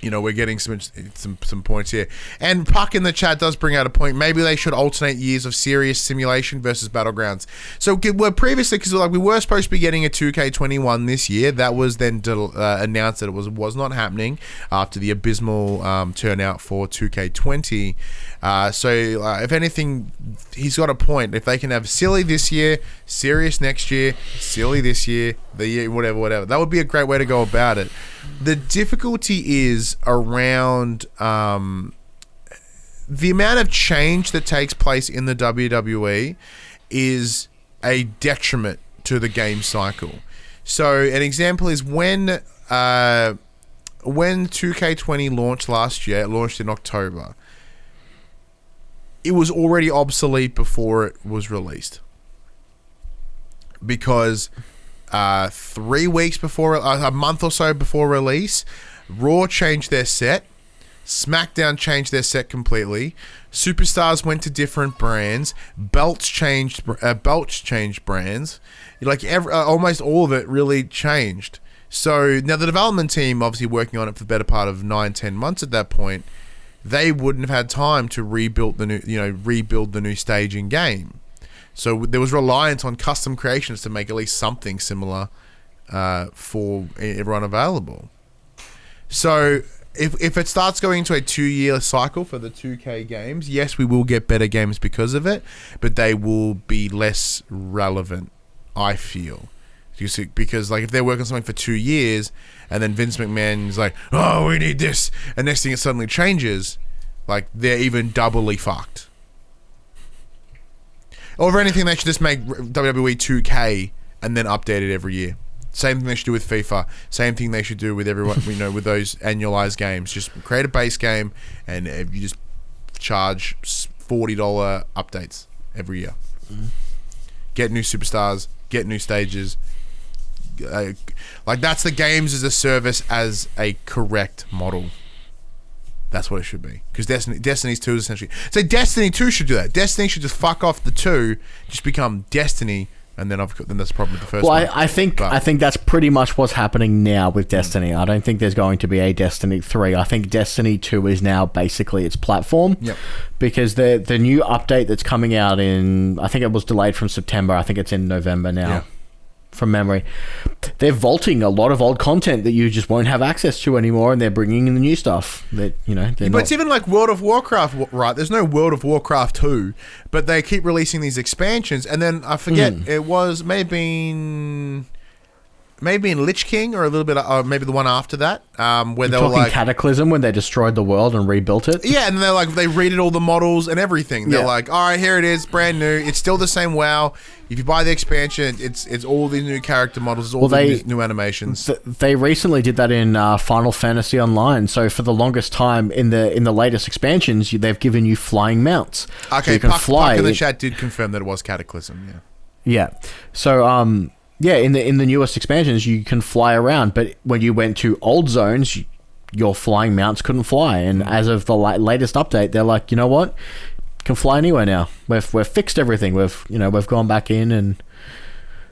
We're getting some points here. And Puck in the chat does bring out a point. Maybe they should alternate years of serious simulation versus Battlegrounds. So we're previously, because we were supposed to be getting a 2K21 this year. That was then announced that it was not happening after the abysmal turnout for 2K20. So if anything, he's got a point. If they can have silly this year, serious next year, silly this year, the year, whatever, that would be a great way to go about it. The difficulty is around the amount of change that takes place in the WWE is a detriment to the game cycle. So an example is when 2K20 launched last year, it launched in October. It was already obsolete before it was released. Because 3 weeks before, a month or so before release, Raw changed their set, SmackDown changed their set completely, Superstars went to different brands, belts changed brands, almost all of it really changed. So now the development team, obviously working on it for the better part of 9-10 months at that point, they wouldn't have had time to rebuild the new staging game. So there was reliance on custom creations to make at least something similar for everyone available. So if it starts going into a 2-year cycle for the 2K games, yes, we will get better games because of it, but they will be less relevant, I feel. Because if they're working on something for 2 years and then Vince McMahon is like, oh, we need this, and next thing it suddenly changes, they're even doubly fucked. Or if anything, they should just make WWE 2K and then update it every year. Same thing they should do with FIFA. Same thing they should do with everyone, with those annualized games. Just create a base game and you just charge $40 updates every year. Get new superstars, get new stages. Like, that's the games as a service as a correct model. That's what it should be. Because Destiny's 2 is essentially... So Destiny 2 should do that. Destiny should just fuck off the 2, just become Destiny, and then that's the problem with the first one. I think that's pretty much what's happening now with Destiny. I don't think there's going to be a Destiny 3. I think Destiny 2 is now basically its platform. Yep. Because the new update that's coming out in... I think it was delayed from September. I think it's in November now. Yeah. From memory, they're vaulting a lot of old content that you just won't have access to anymore, and they're bringing in the new stuff that but it's even like World of Warcraft, right? There's no World of Warcraft 2, but they keep releasing these expansions, and then I forget it was maybe in Lich King or a little bit, maybe the one after that, where they were like Cataclysm when they destroyed the world and rebuilt it. Yeah, and they're like they redid all the models and everything. They're like, all right, here it is, brand new. It's still the same WoW. If you buy the expansion, it's all these new character models, it's all these new animations. They recently did that in Final Fantasy Online. So for the longest time in the latest expansions, they've given you flying mounts. Okay, so you can fly. Puck in the chat did confirm that it was Cataclysm. Yeah. Yeah. So yeah, in the newest expansions, you can fly around, but when you went to old zones, your flying mounts couldn't fly. And as of the latest update, they're like, you know what, can fly anywhere now. We've fixed everything. We've gone back in, and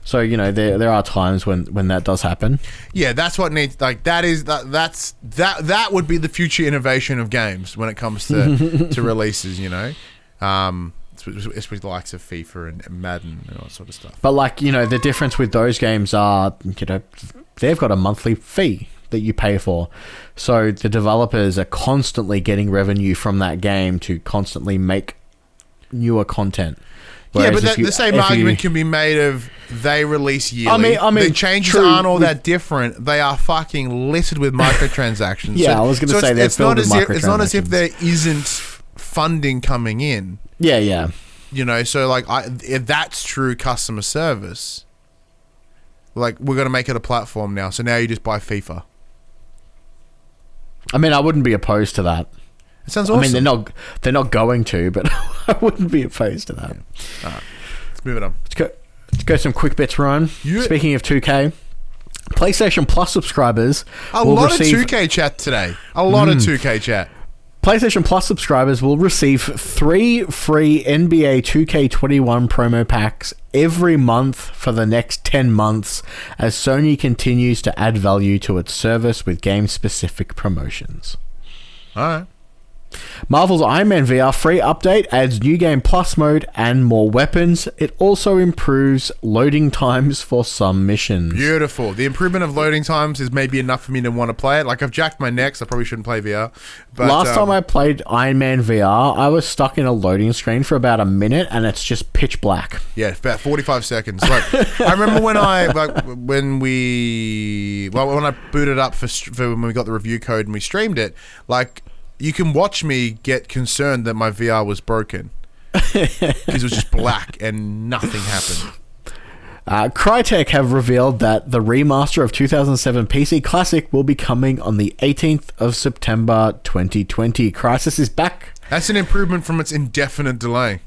so there are times when that does happen. Yeah, that's what needs. Like that would be the future innovation of games when it comes to to releases. Especially the likes of FIFA and Madden and all that sort of stuff. But the difference with those games are, they've got a monthly fee that you pay for. So the developers are constantly getting revenue from that game to constantly make newer content. Whereas but the same argument can be made of they release yearly. I mean, the changes aren't all that different. They are fucking littered with microtransactions. I was going to say they're filled with microtransactions. It's not as if there isn't funding coming in. Yeah. So if that's true customer service, we're going to make it a platform now. So now you just buy FIFA. I mean, I wouldn't be opposed to that. It sounds awesome. I mean, they're not going to, but I wouldn't be opposed to that. Yeah. All right. Let's move it on. Let's go some quick bits, Ryan. Yeah. Speaking of 2K, PlayStation Plus subscribers a lot of 2K chat today. A lot of 2K chat. PlayStation Plus subscribers will receive 3 free NBA 2K21 promo packs every month for the next 10 months as Sony continues to add value to its service with game-specific promotions. All right. Marvel's Iron Man VR free update adds New Game Plus mode and more weapons. It also improves loading times for some missions. Beautiful. The improvement of loading times is maybe enough for me to want to play it. Like, I've jacked my neck, so I probably shouldn't play VR. But last time I played Iron Man VR, I was stuck in a loading screen for about a minute, and it's just pitch black. Yeah, about 45 seconds. Like, I remember when I booted up for when we got the review code and we streamed it, like, you can watch me get concerned that my VR was broken because it was just black and nothing happened. Crytek have revealed that the remaster of 2007 PC Classic will be coming on the 18th of September 2020. Crysis is back. That's an improvement from its indefinite delay.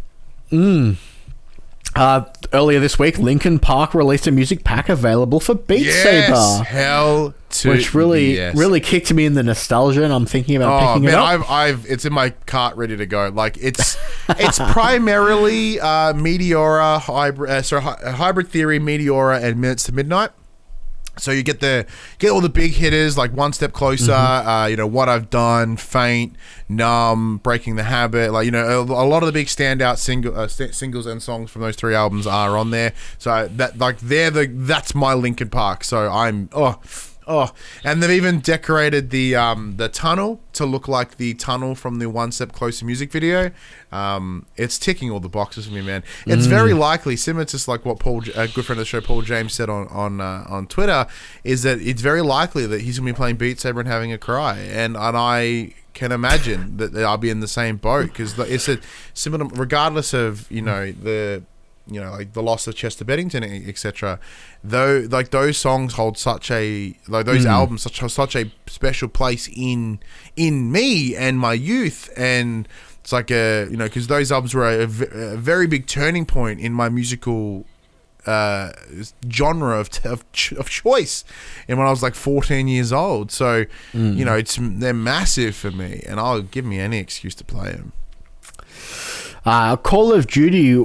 Earlier this week, Linkin Park released a music pack available for Beat Saber. Hell to which really kicked me in the nostalgia, and I'm thinking about picking it up. It's in my cart ready to go. Like it's primarily Meteora Hybrid Theory, Meteora, and Minutes to Midnight. So you get all the big hitters like One Step Closer, What I've Done, Faint, Numb, Breaking the Habit. Like, a lot of the big standout singles and songs from those 3 albums are on there. So that's my Linkin Park. So I'm and they've even decorated the tunnel to look like the tunnel from the One Step Closer music video. It's ticking all the boxes for me, man. It's very likely, similar to like what a good friend of the show, Paul James, said on Twitter, is that it's very likely that he's gonna be playing Beat Saber and having a cry, and I can imagine that I'll be in the same boat because it's a similar, regardless of like the loss of Chester Bennington, etc. Though, like those songs hold those albums such a special place in me and my youth, and It's like because those albums were a very big turning point in my musical genre of choice, and when I was like 14 years old. So they're massive for me, and I'll give me any excuse to play them. Call of Duty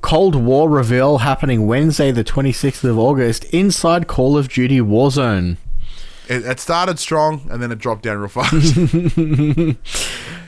Cold War reveal happening Wednesday the 26th of August inside Call of Duty Warzone. It started strong and then it dropped down real fast.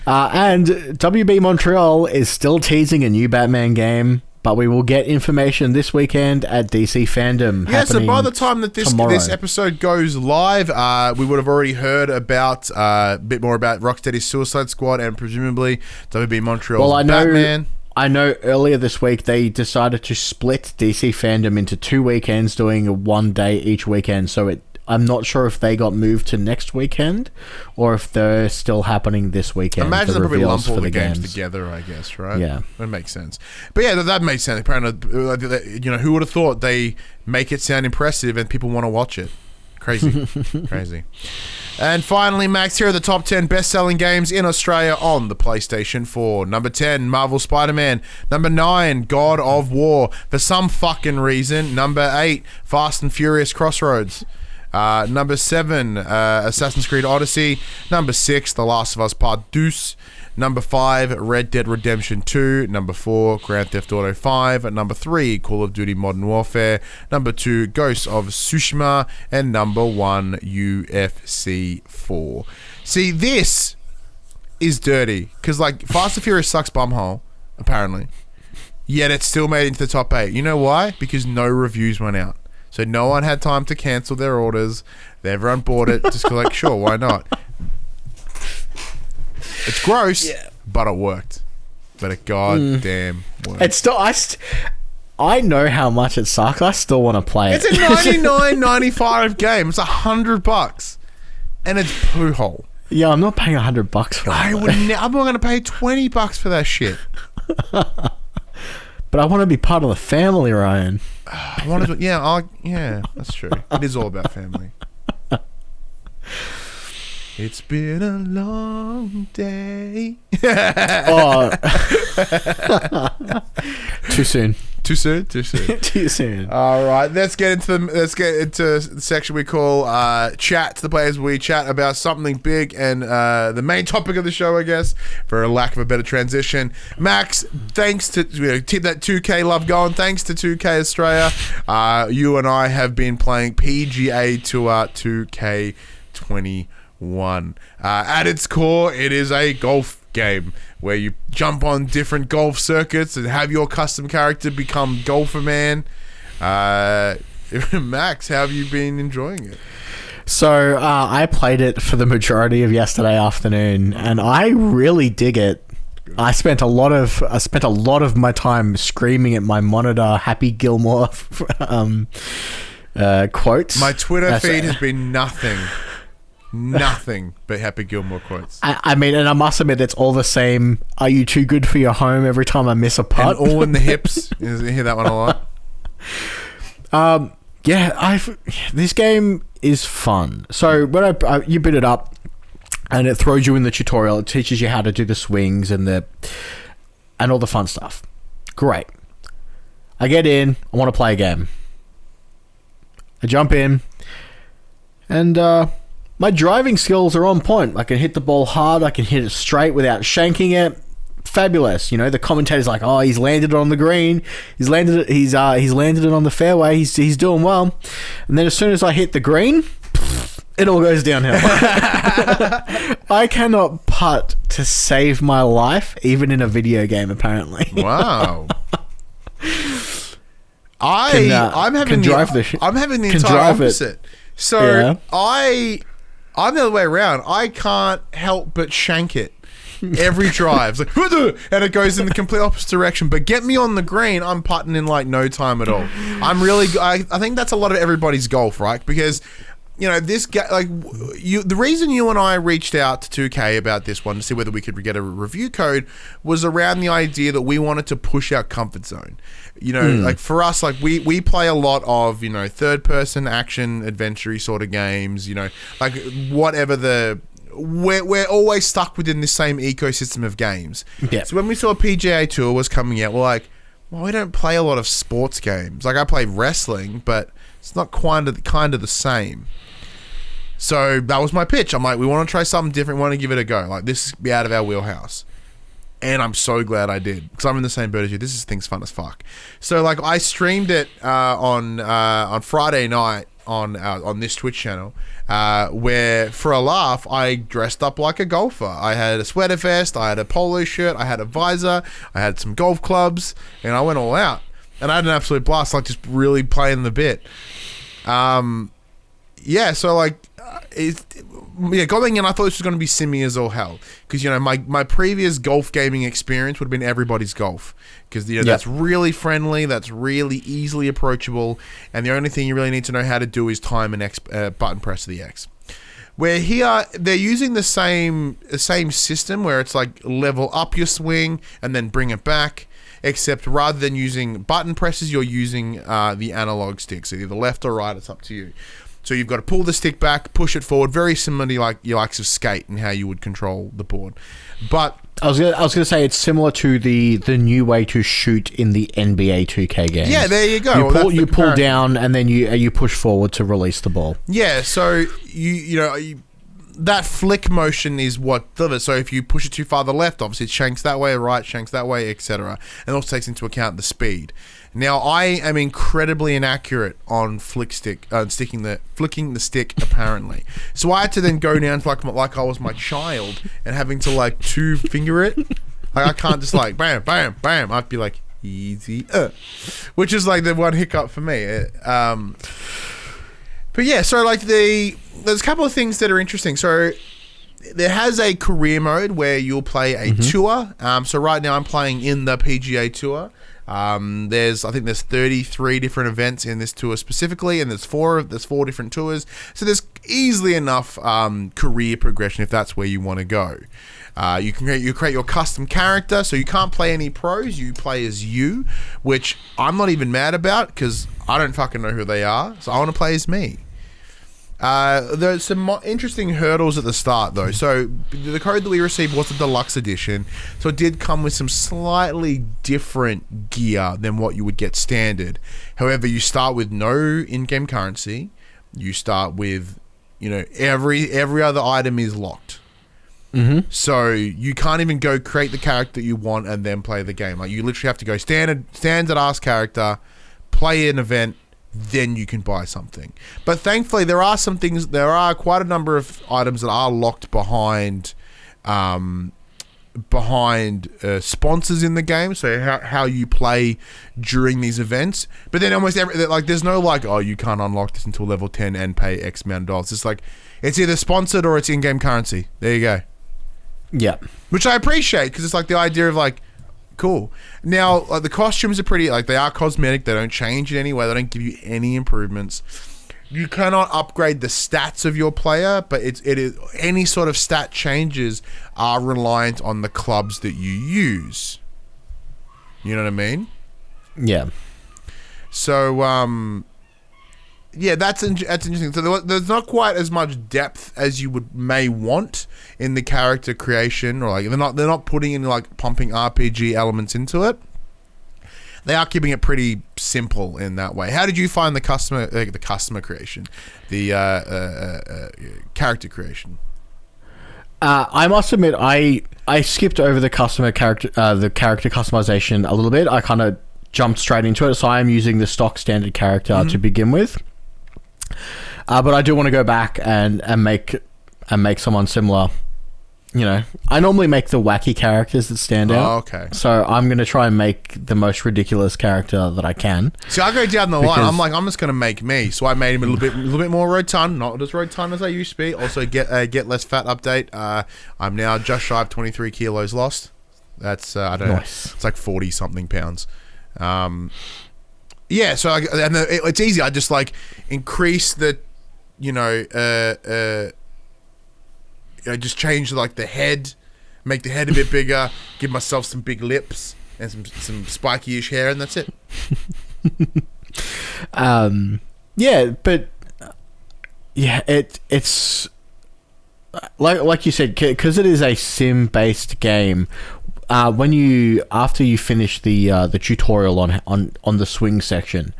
And WB Montreal is still teasing a new Batman game, but we will get information this weekend at DC Fandome. Yeah, so by the time that this episode goes live, we would have already heard about a bit more about Rocksteady's Suicide Squad and presumably WB Montreal's Batman. I know earlier this week they decided to split DC Fandome into 2 weekends, doing 1 day each weekend, so I'm not sure if they got moved to next weekend or if they're still happening this weekend. Imagine they probably lump all the games together, I guess, right? Yeah. That makes sense. But yeah, that makes sense. Apparently, who would have thought they make it sound impressive and people want to watch it? Crazy. Crazy. And finally, Max, here are the top 10 best-selling games in Australia on the PlayStation 4. Number 10, Marvel Spider-Man. Number 9, God of War. For some fucking reason. Number 8, Fast and Furious Crossroads. Number 7, Assassin's Creed Odyssey. Number 6, The Last of Us Part 2. Number 5, Red Dead Redemption 2. Number 4, Grand Theft Auto 5. Number 3, Call of Duty Modern Warfare. Number 2, Ghost of Tsushima. And number 1, UFC 4. See, this is dirty, because like Fast and Furious sucks bumhole, apparently. Yet it still made it into the top 8. You know why? Because no reviews went out. So no one had time to cancel their orders. Everyone bought it. Just like, sure, why not? It's gross, but it worked. But it goddamn worked. It's still, I know how much it sucks. I still want to play it. It's a $99.95 game. It's $100, and it's poo hole. Yeah, I'm not paying $100 for it. I'm not going to pay $20 for that shit. But I want to be part of the family, Ryan. Yeah, that's true. It is all about family. It's been a long day. Too soon. Too soon? Too soon. All right, let's get into the section we call chat to the players. We chat about something big and the main topic of the show, I guess, for a lack of a better transition. Max, thanks to keep that 2K love going. Thanks to 2K Australia, you and I have been playing PGA Tour 2K21. At its core, it is a golf game where you jump on different golf circuits and have your custom character become golfer man. Max, how have you been enjoying it? So I played it for the majority of yesterday afternoon, and I really dig it. I spent a lot of my time screaming at my monitor Happy Gilmore quotes. My Twitter feed has been nothing but Happy Gilmore quotes. I mean, and I must admit, it's all the same. Are you too good for your home every time I miss a putt? And all in the hips. You hear that one a lot. This game is fun. So when you boot it up, and it throws you in the tutorial, it teaches you how to do the swings and all the fun stuff. Great. I get in. I want to play a game. I jump in, and my driving skills are on point. I can hit the ball hard. I can hit it straight without shanking it. Fabulous. The commentator's like, "Oh, he's landed it on the green. He's landed it. He's landed it on the fairway. He's doing well." And then as soon as I hit the green, it all goes downhill. I cannot putt to save my life, even in a video game. Apparently. Wow. I'm having the entire opposite. So yeah. I'm the other way around. I can't help but shank it every drive. It's like, and it goes in the complete opposite direction. But get me on the green, I'm putting in like no time at all. I think that's a lot of everybody's golf, right? Because this guy, the reason you and I reached out to 2K about this one to see whether we could get a review code was around the idea that we wanted to push our comfort zone. Like for us, like we play a lot of, third person action adventure sort of games, like whatever the we're always stuck within this same ecosystem of games. Yeah. So when we saw PGA Tour was coming out, we're like, well, we don't play a lot of sports games. Like, I play wrestling, but it's not kind of the same. So that was my pitch. I'm like, we want to try something different. We want to give it a go. Like, this is be out of our wheelhouse. And I'm so glad I did, because I'm in the same boat as you. This thing's fun as fuck. So, like, I streamed it on Friday night on this Twitch channel, where for a laugh I dressed up like a golfer. I had a sweater vest, I had a polo shirt, I had a visor, I had some golf clubs, and I went all out. And I had an absolute blast, like, just really playing the bit. Yeah, so, like, going in, I thought this was going to be simmy as all hell, because, you know, my previous golf gaming experience would have been everybody's golf, because, you know, that's really friendly, that's really easily approachable, and the only thing you really need to know how to do is time an button press of the X. Where here, they're using the same system, where it's like level up your swing and then bring it back, except rather than using button presses, you're using the analog stick, so either left or right, it's up to you. So you've got to pull the stick back, push it forward, very similar to like your likes of skate and how you would control the board. But I was gonna say it's similar to the new way to shoot in the NBA 2K games. Yeah, there you go. You pull down and then you push forward to release the ball. Yeah, so that flick motion is what delivers. So if you push it too far to the left, obviously it shanks that way, right, shanks that way, etc. And also takes into account the speed. Now, I am incredibly inaccurate on flicking the stick, apparently. So I had to then go down to like I was my child and having to like two finger it. Like, I can't just like bam, bam, bam. I'd be like easy, which is like the one hiccup for me. But yeah, so like there's a couple of things that are interesting. So there has a career mode where you'll play a tour. So right now I'm playing in the PGA Tour. There's 33 different events in this tour specifically, and there's four different tours. So there's easily enough career progression if that's where you want to go. You create your custom character, so you can't play any pros. You play as you, which I'm not even mad about because I don't fucking know who they are. So I want to play as me. There's some interesting hurdles at the start, though. So the code that we received was the deluxe edition, so it did come with some slightly different gear than what you would get standard. However, you start with no in-game currency. You start with, every other item is locked. So you can't even go create the character you want and then play the game. Like, you literally have to go standard ass character, play an event, then you can buy something. But thankfully there are quite a number of items that are locked behind sponsors in the game, so how you play during these events. But then almost there's no like, oh, you can't unlock this until level 10 and pay X amount of dollars. It's like, it's either sponsored or it's in-game currency. There you go. Yeah. Which I appreciate, because it's like the idea of like, cool. Now, the costumes are pretty, they are cosmetic. They don't change in any way. They don't give you any improvements. You cannot upgrade the stats of your player, but it is any sort of stat changes are reliant on the clubs that you use. You know what I mean? Yeah. So, yeah, that's interesting. So there's not quite as much depth as you may want in the character creation, or they're not putting in pumping RPG elements into it. They are keeping it pretty simple in that way. How did you find the customer creation, the character creation? I must admit, I skipped over the character customization a little bit. I kind of jumped straight into it, so I am using the stock standard character to begin with. But I do want to go back and make someone similar. I normally make the wacky characters that stand out. Oh, okay. So I'm going to try and make the most ridiculous character that I can. See, I go down the line. I'm just going to make me. So I made him a little bit more rotund, not as rotund as I used to be. Also, get less fat update. I'm now just shy of 23 kilos lost. That's I don't know. It's like 40 something pounds. Yeah. So it's easy. I just increase the, just change the head, make the head a bit bigger, give myself some big lips and some spiky-ish hair, and that's it. Yeah, but yeah, it's like you said, because it is a sim-based game. After you finish the tutorial on the swing section,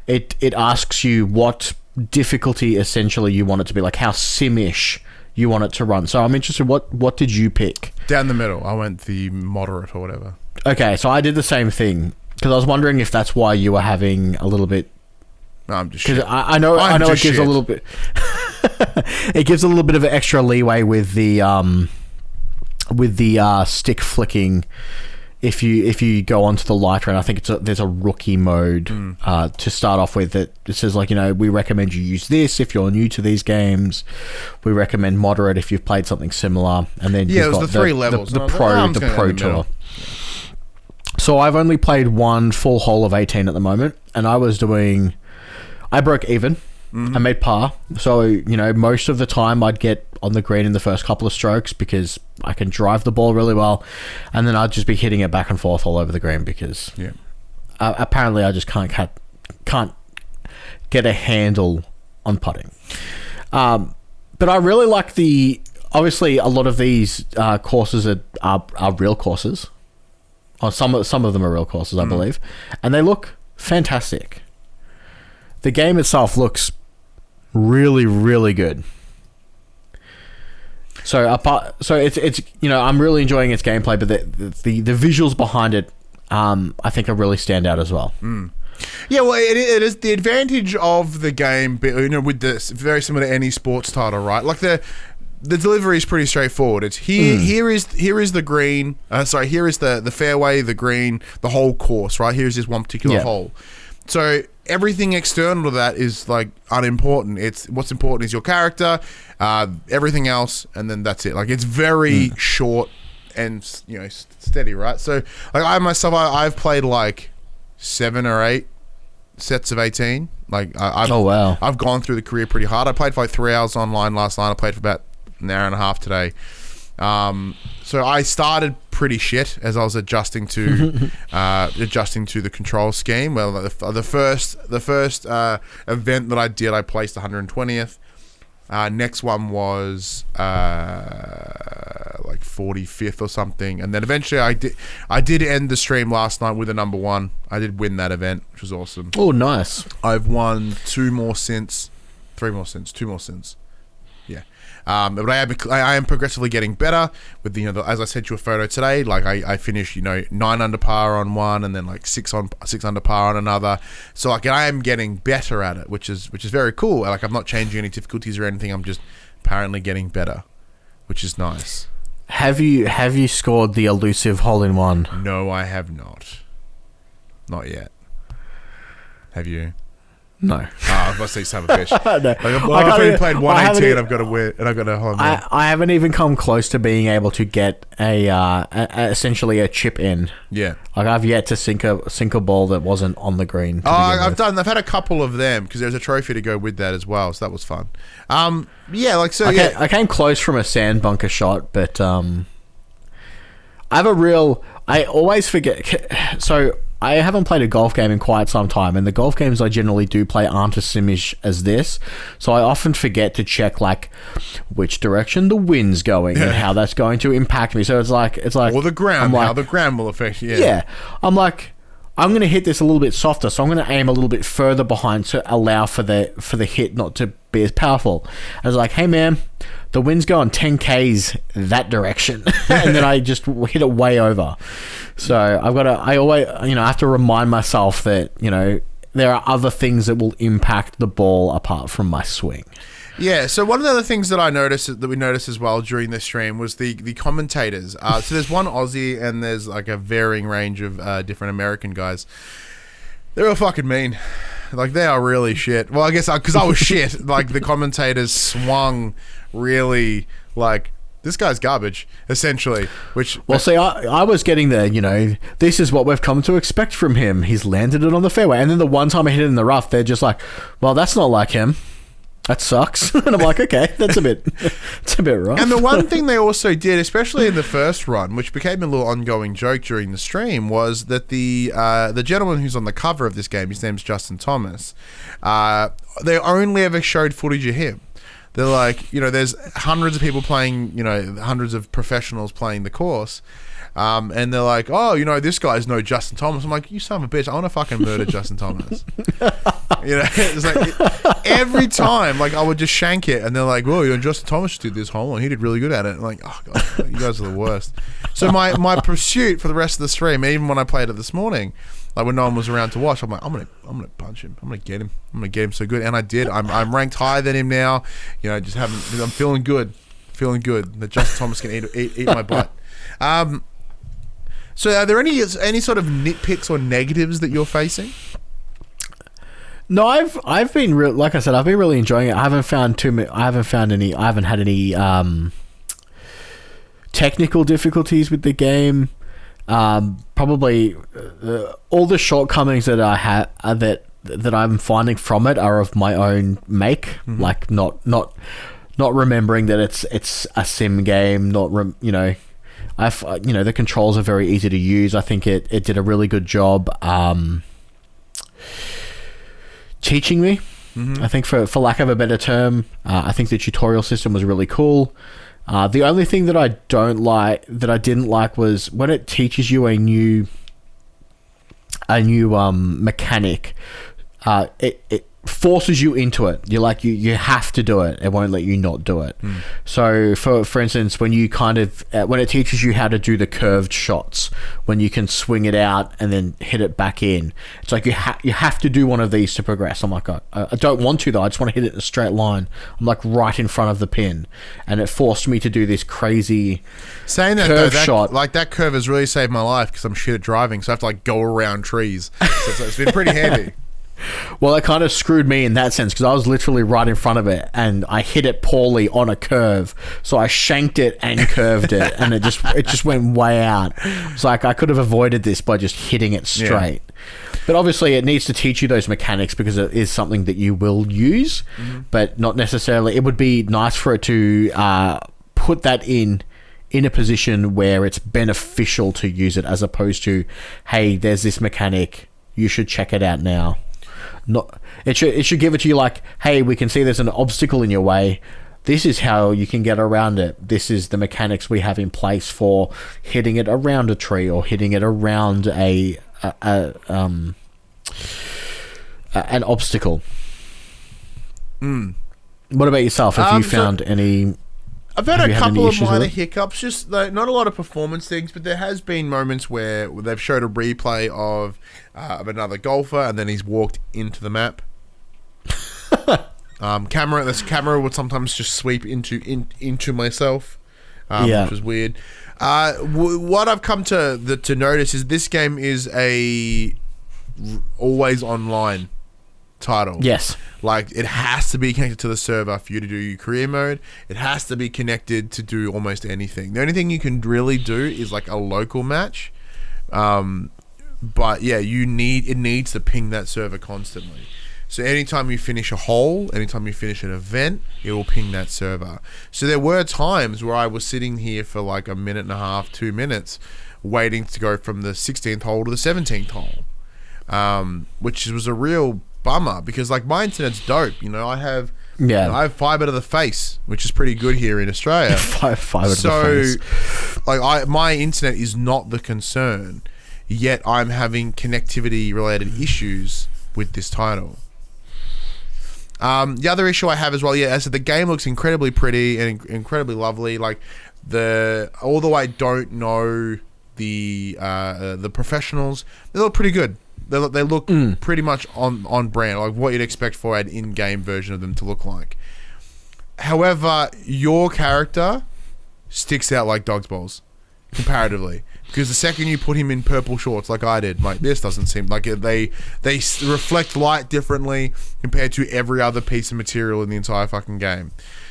it asks you what difficulty essentially you want it to be, like how sim-ish you want it to run. So I'm interested, what did you pick? Down the middle. I went the moderate or whatever. Okay, so I did the same thing because I was wondering if that's why you were having a little bit. No, I'm just shit. I know it gives a little bit. It gives a little bit of an extra leeway with the stick flicking. If you go onto the lighter, and I think there's a rookie mode to start off with that it says, like, we recommend you use this if you're new to these games. We recommend moderate if you've played something similar, and then it was the three levels. The pro tour. So I've only played one full hole of 18 at the moment, and I broke even. I made par. So, most of the time I'd get on the green in the first couple of strokes because I can drive the ball really well, and then I'd just be hitting it back and forth all over the green because apparently I just can't get a handle on putting. But I really like obviously a lot of these courses are real courses. Or some of them are real courses, I believe, and they look fantastic. The game itself looks really, really good. So it's I'm really enjoying its gameplay, but the visuals behind it, I think, are really stand out as well. Yeah, well, it is the advantage of the game, with this very similar to any sports title, right? Like the delivery is pretty straightforward. It's here is the green. Here is the fairway, the green, the whole course. Right, here's this one particular hole. So everything external to that is like unimportant. It's what's important is your character, everything else, and then that's it. Like it's very short and steady, right? So like I've played like 7 or 8 sets of 18. Like I've gone through the career pretty hard. I played for like 3 hours online last night. I played for about an hour and a half today. So I started pretty shit as I was adjusting to the control scheme. Well, the first event that I did, I placed 120th. Next one was like 45th or something, and then eventually I did end the stream last night with a number 1. I did win that event, which was awesome. Oh, nice! I've won 2 more since, 3 more since, 2 more since. Yeah. But I am progressively getting better with as I sent you a photo today. Like I finished 9 under par on one, and then like 6 under par on another. So like I am getting better at it, which is very cool. Like I'm not changing any difficulties or anything. I'm just apparently getting better, which is nice. Have you scored the elusive hole-in-one? No, I have not. Not yet. Have you? No. I was about to say son of a bitch. No. I've only played 118 and I've got to win, and I've got to hold on. I haven't even come close to being able to get essentially a chip in. Yeah. Like I've yet to sink a ball that wasn't on the green. I've had a couple of them because there's a trophy to go with that as well, so that was fun. I came close from a sand bunker shot, but I always forget. So I haven't played a golf game in quite some time, and the golf games I generally do play aren't as simish as this, so I often forget to check like which direction the wind's going and how that's going to impact me. So it's like or the ground, how the ground will affect you. Yeah, I'm like, I'm going to hit this a little bit softer, so I'm going to aim a little bit further behind to allow for the hit not to be as powerful. I was like, hey man, the wind's going 10 Ks that direction, and then I just hit it way over. So I always, I have to remind myself that, there are other things that will impact the ball apart from my swing. Yeah, so one of the other things that we noticed as well during this stream was the commentators. So there's one Aussie and there's like a varying range of different American guys. They're all fucking mean. Like they are really shit. Well, I guess because I was shit. Like the commentators swung really like, this guy's garbage, essentially. See, I was getting the, this is what we've come to expect from him. He's landed it on the fairway. And then the one time I hit it in the rough, they're just like, well, that's not like him. That sucks. And I'm like, okay, it's a bit rough. And the one thing they also did, especially in the first run, which became a little ongoing joke during the stream, was that the gentleman who's on the cover of this game, his name's Justin Thomas, they only ever showed footage of him. They're like, there's hundreds of people playing, hundreds of professionals playing the course. And they're like, oh, this guy's no Justin Thomas. I'm like, you son of a bitch, I want to fucking murder Justin Thomas. It's like every time, like I would just shank it, and they're like, well, Justin Thomas did this hole, and he did really good at it. I'm like, oh god, you guys are the worst. So my pursuit for the rest of the stream, even when I played it this morning, like when no one was around to watch, I'm like, I'm gonna punch him. I'm gonna get him so good, and I did. I'm ranked higher than him now. I'm feeling good, that Justin Thomas can eat my butt. So are there any sort of nitpicks or negatives that you're facing? No, I've been like I said, I've been really enjoying it. I haven't had any technical difficulties with the game. Probably all the shortcomings that I have that I'm finding from it are of my own make. Mm-hmm. Like not remembering that it's a sim game. The controls are very easy to use. I think it did a really good job teaching me. Mm-hmm. I think for lack of a better term, I think the tutorial system was really cool. The only thing that I didn't like was when it teaches you a new mechanic. It forces you into it. You're like you have to do it. It won't let you not do it. So for instance, when you when it teaches you how to do the curved shots, when you can swing it out and then hit it back in, it's like you have to do one of these to progress. I'm like, I don't want to though. I just want to hit it in a straight line. I'm like right in front of the pin, and it forced me to do this crazy saying that curve though, shot. Like that curve has really saved my life because I'm shit at driving, so I have to like go around trees. So it's been pretty handy. Well, it kind of screwed me in that sense because I was literally right in front of it and I hit it poorly on a curve. So I shanked it and curved it, and it just went way out. It's like I could have avoided this by just hitting it straight. Yeah. But obviously it needs to teach you those mechanics because it is something that you will use, but not necessarily. It would be nice for it to put that in a position where it's beneficial to use it, as opposed to, hey, there's this mechanic, you should check it out now. It should give it to you like, hey, we can see there's an obstacle in your way. This is how you can get around it. This is the mechanics we have in place for hitting it around a tree or hitting it around an obstacle. What about yourself? Have you found any? I've had a couple of minor hiccups, just not a lot of performance things, but there has been moments where they've showed a replay of another golfer, and then he's walked into the map. This camera would sometimes just sweep into myself, which was weird. What I've come to notice is this game is a always online title. Yes. Like, it has to be connected to the server for you to do your career mode. It has to be connected to do almost anything. The only thing you can really do is like a local match. But yeah, it needs to ping that server constantly. So anytime you finish a hole, anytime you finish an event, it will ping that server. So there were times where I was sitting here for like a minute and a half, 2 minutes, waiting to go from the 16th hole to the 17th hole, which was a real bummer because like my internet's dope. I have fiber to the face, which is pretty good here in Australia. fiber to the face. Like my internet is not the concern, yet I'm having connectivity related issues with this title. The other issue I have as well, as the game looks incredibly pretty and incredibly lovely. Like although I don't know the professionals, they look pretty good. They look pretty much on brand, like what you'd expect for an in-game version of them to look like. However, your character sticks out like dog's balls, comparatively. Because the second you put him in purple shorts like I did, like this doesn't seem like it. They reflect light differently compared to every other piece of material in the entire fucking game.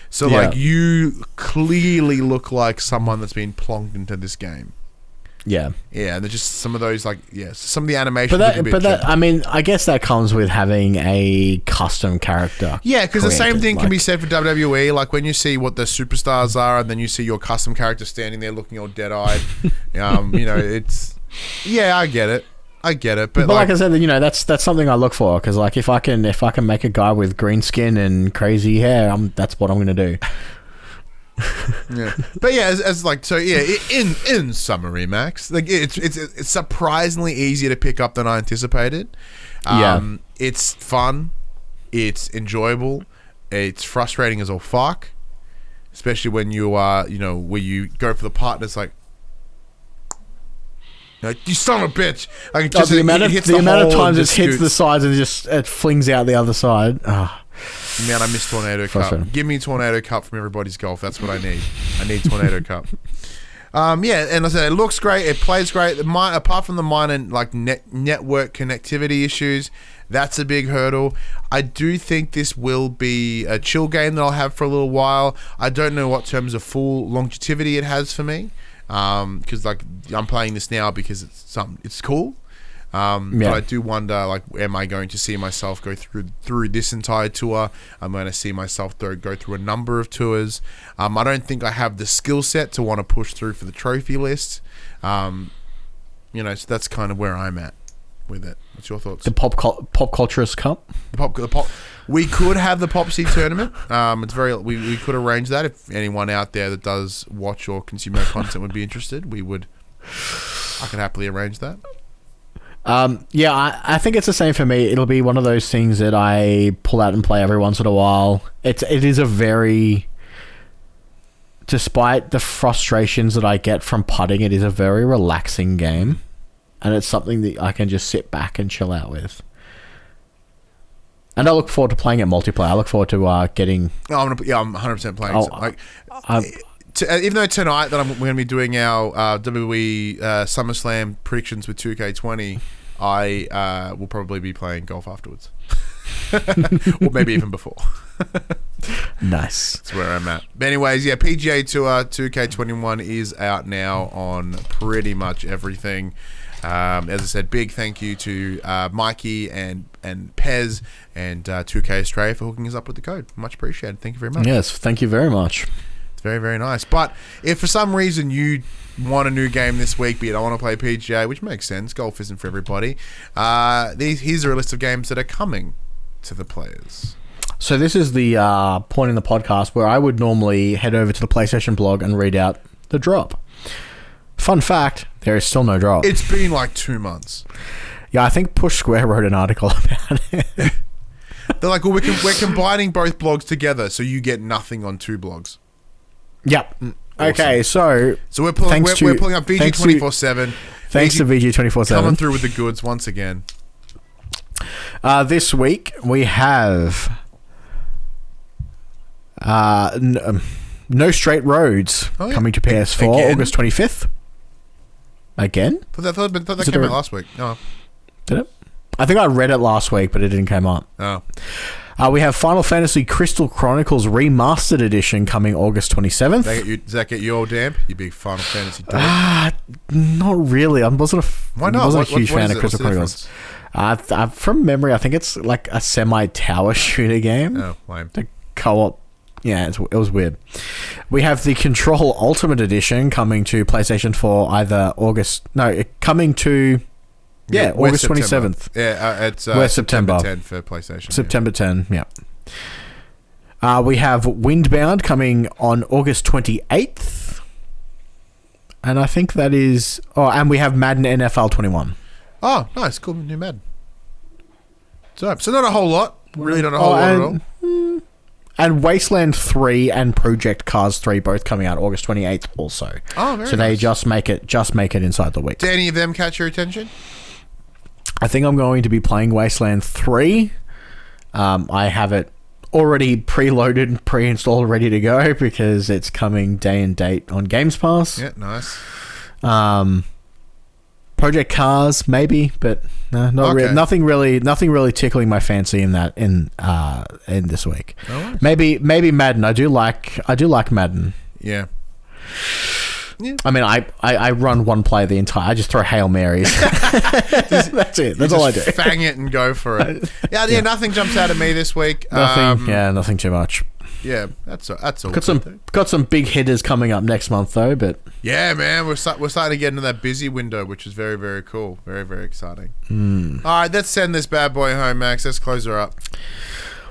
So like you clearly look like someone that's been plonked into this game. Yeah, and they're just some of those some of the animations. I mean, I guess that comes with having a custom character. Yeah, because the same thing can be said for WWE. Like when you see what the superstars are, and then you see your custom character standing there looking all dead-eyed. It's I get it. I get it, but like I said, that's something I look for, because like if I can make a guy with green skin and crazy hair, that's what I'm gonna do. Yeah, but yeah, as like, so yeah, in summary, Max, like it's surprisingly easier to pick up than I anticipated. It's fun, it's enjoyable, it's frustrating as all fuck, especially when you are, where you go for the partners, like you son of a bitch. Like, just, the amount of times it hits the sides and it flings out the other side. Man, I miss Tornado Cup. Give me Tornado Cup from everybody's golf. That's what I need. I need Tornado Cup. Yeah, and I said it looks great. It plays great. Apart from the minor like network connectivity issues, that's a big hurdle. I do think this will be a chill game that I'll have for a little while. I don't know what terms of full longevity it has for me, because like I'm playing this now because it's cool. But I do wonder, like, am I going to see myself go through this entire tour? I'm going to see myself go through a number of tours. I don't think I have the skill set to want to push through for the trophy list. So that's kind of where I'm at with it. What's your thoughts? The Pop Culturist Cup? We could have the PopC tournament. We could arrange that. If anyone out there that does watch or consume our content would be interested, I could happily arrange that. I think it's the same for me. It'll be one of those things that I pull out and play every once in a while. It is a very, despite the frustrations that I get from putting, it is a very relaxing game, and it's something that I can just sit back and chill out with. And I look forward to playing it multiplayer. I look forward to getting. I'm 100% playing. Even though tonight that we're going to be doing our WWE SummerSlam predictions with 2K20, I will probably be playing golf afterwards. Or maybe even before. Nice. That's where I'm at. But anyways, yeah, PGA Tour 2K21 is out now on pretty much everything. As I said, big thank you to Mikey and Pez and 2K Australia for hooking us up with the code. Much appreciated. Thank you very much. Yes, thank you very much. It's very, very nice. But if for some reason you want a new game this week, but you don't want to play PGA, which makes sense, golf isn't for everybody, here's a list of games that are coming to the players. So this is the point in the podcast where I would normally head over to the PlayStation blog and read out the drop. Fun fact, there is still no drop. It's been like 2 months. Yeah, I think Push Square wrote an article about it. They're like, well, we're combining both blogs together, so you get nothing on two blogs. Yep. Awesome. Okay, so we're pulling up VG247. Thanks to VG247 coming through with the goods once again. This week we have No Straight Roads coming to PS4 again? August 25th. Again? I thought that came out last week. Oh. Did it? I think I read it last week, but it didn't come up. Oh. We have Final Fantasy Crystal Chronicles Remastered Edition coming August 27th. Does that get you all damp? You big Final Fantasy dog? Not really. I wasn't a huge fan of Crystal Chronicles. From memory, I think it's like a semi-tower shooter game. Oh, lame. The co-op. Yeah, it was weird. We have the Control Ultimate Edition coming to PlayStation 4 coming to... Yeah, August 27th. Yeah, it's September 10 for PlayStation. September 10, yeah. We have Windbound coming on August 28th. And I think that is... Oh, and we have Madden NFL 21. Oh, nice. Cool. New Madden. So not a whole lot. Really not a whole lot at all. And Wasteland 3 and Project Cars 3 both coming out August 28th also. Oh, very nice. So they just make it inside the week. Did any of them catch your attention? I think I'm going to be playing Wasteland 3. I have it already preloaded and pre-installed, ready to go because it's coming day and date on Games Pass. Yeah, nice. Project Cars maybe, but no, not really. Nothing really tickling my fancy in that in this week. No worries. Maybe Madden. I do like Madden. Yeah. Yeah. I mean, I run one play the entire. I just throw Hail Marys. That's it. That's all I do. Fang it and go for it. Yeah. Nothing jumps out at me this week. Nothing too much. Yeah, that's all. Got some big hitters coming up next month though, but yeah, man, we're starting to get into that busy window, which is very, very cool, very, very exciting. All right, let's send this bad boy home, Max. Let's close her up.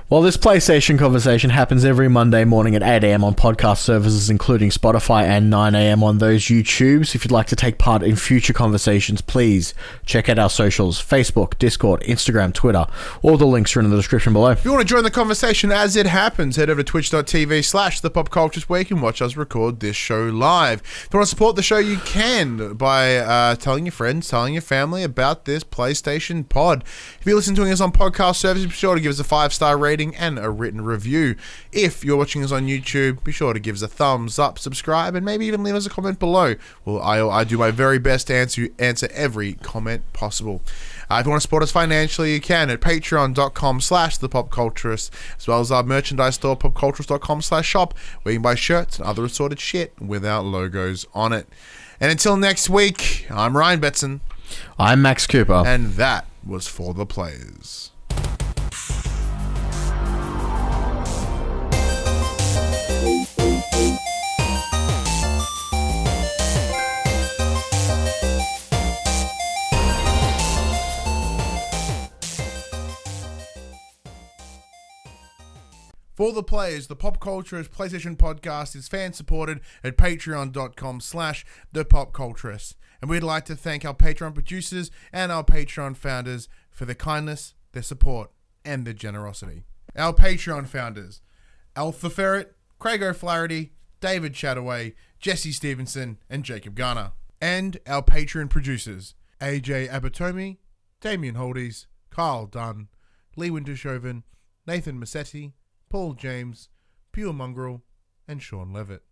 Well, this PlayStation conversation happens every Monday morning at 8 a.m. on podcast services, including Spotify, and 9 a.m. on those YouTubes. If you'd like to take part in future conversations, please check out our socials: Facebook, Discord, Instagram, Twitter. All the links are in the description below. If you want to join the conversation as it happens, head over to twitch.tv/thepopcultures, where you can watch us record this show live. If you want to support the show, you can by telling your friends, telling your family about this PlayStation pod. If you're listening to us on podcast services, be sure to give us a 5-star rating and a written review. If you're watching us on YouTube, be sure to give us a thumbs up, subscribe, and maybe even leave us a comment below. Well, I do my very best to answer every comment possible. If you want to support us financially, you can at patreon.com/thepopculturist, as well as our merchandise store, popculturist.com/shop, where you can buy shirts and other assorted shit without logos on it. And until next week, I'm Ryan Betson. I'm Max Cooper. And that was For the Players. For the Players, the Pop Culturist PlayStation podcast is fan-supported at patreon.com/thepopculturist. And we'd like to thank our Patreon producers and our Patreon founders for their kindness, their support, and their generosity. Our Patreon founders: Alpha Ferret, Craig O'Flaherty, David Chataway, Jesse Stevenson, and Jacob Garner. And our Patreon producers: AJ Abatomi, Damien Holdies, Kyle Dunn, Lee Wintershoven, Nathan Massetti, Paul James, Pure Mongrel, and Sean Levitt.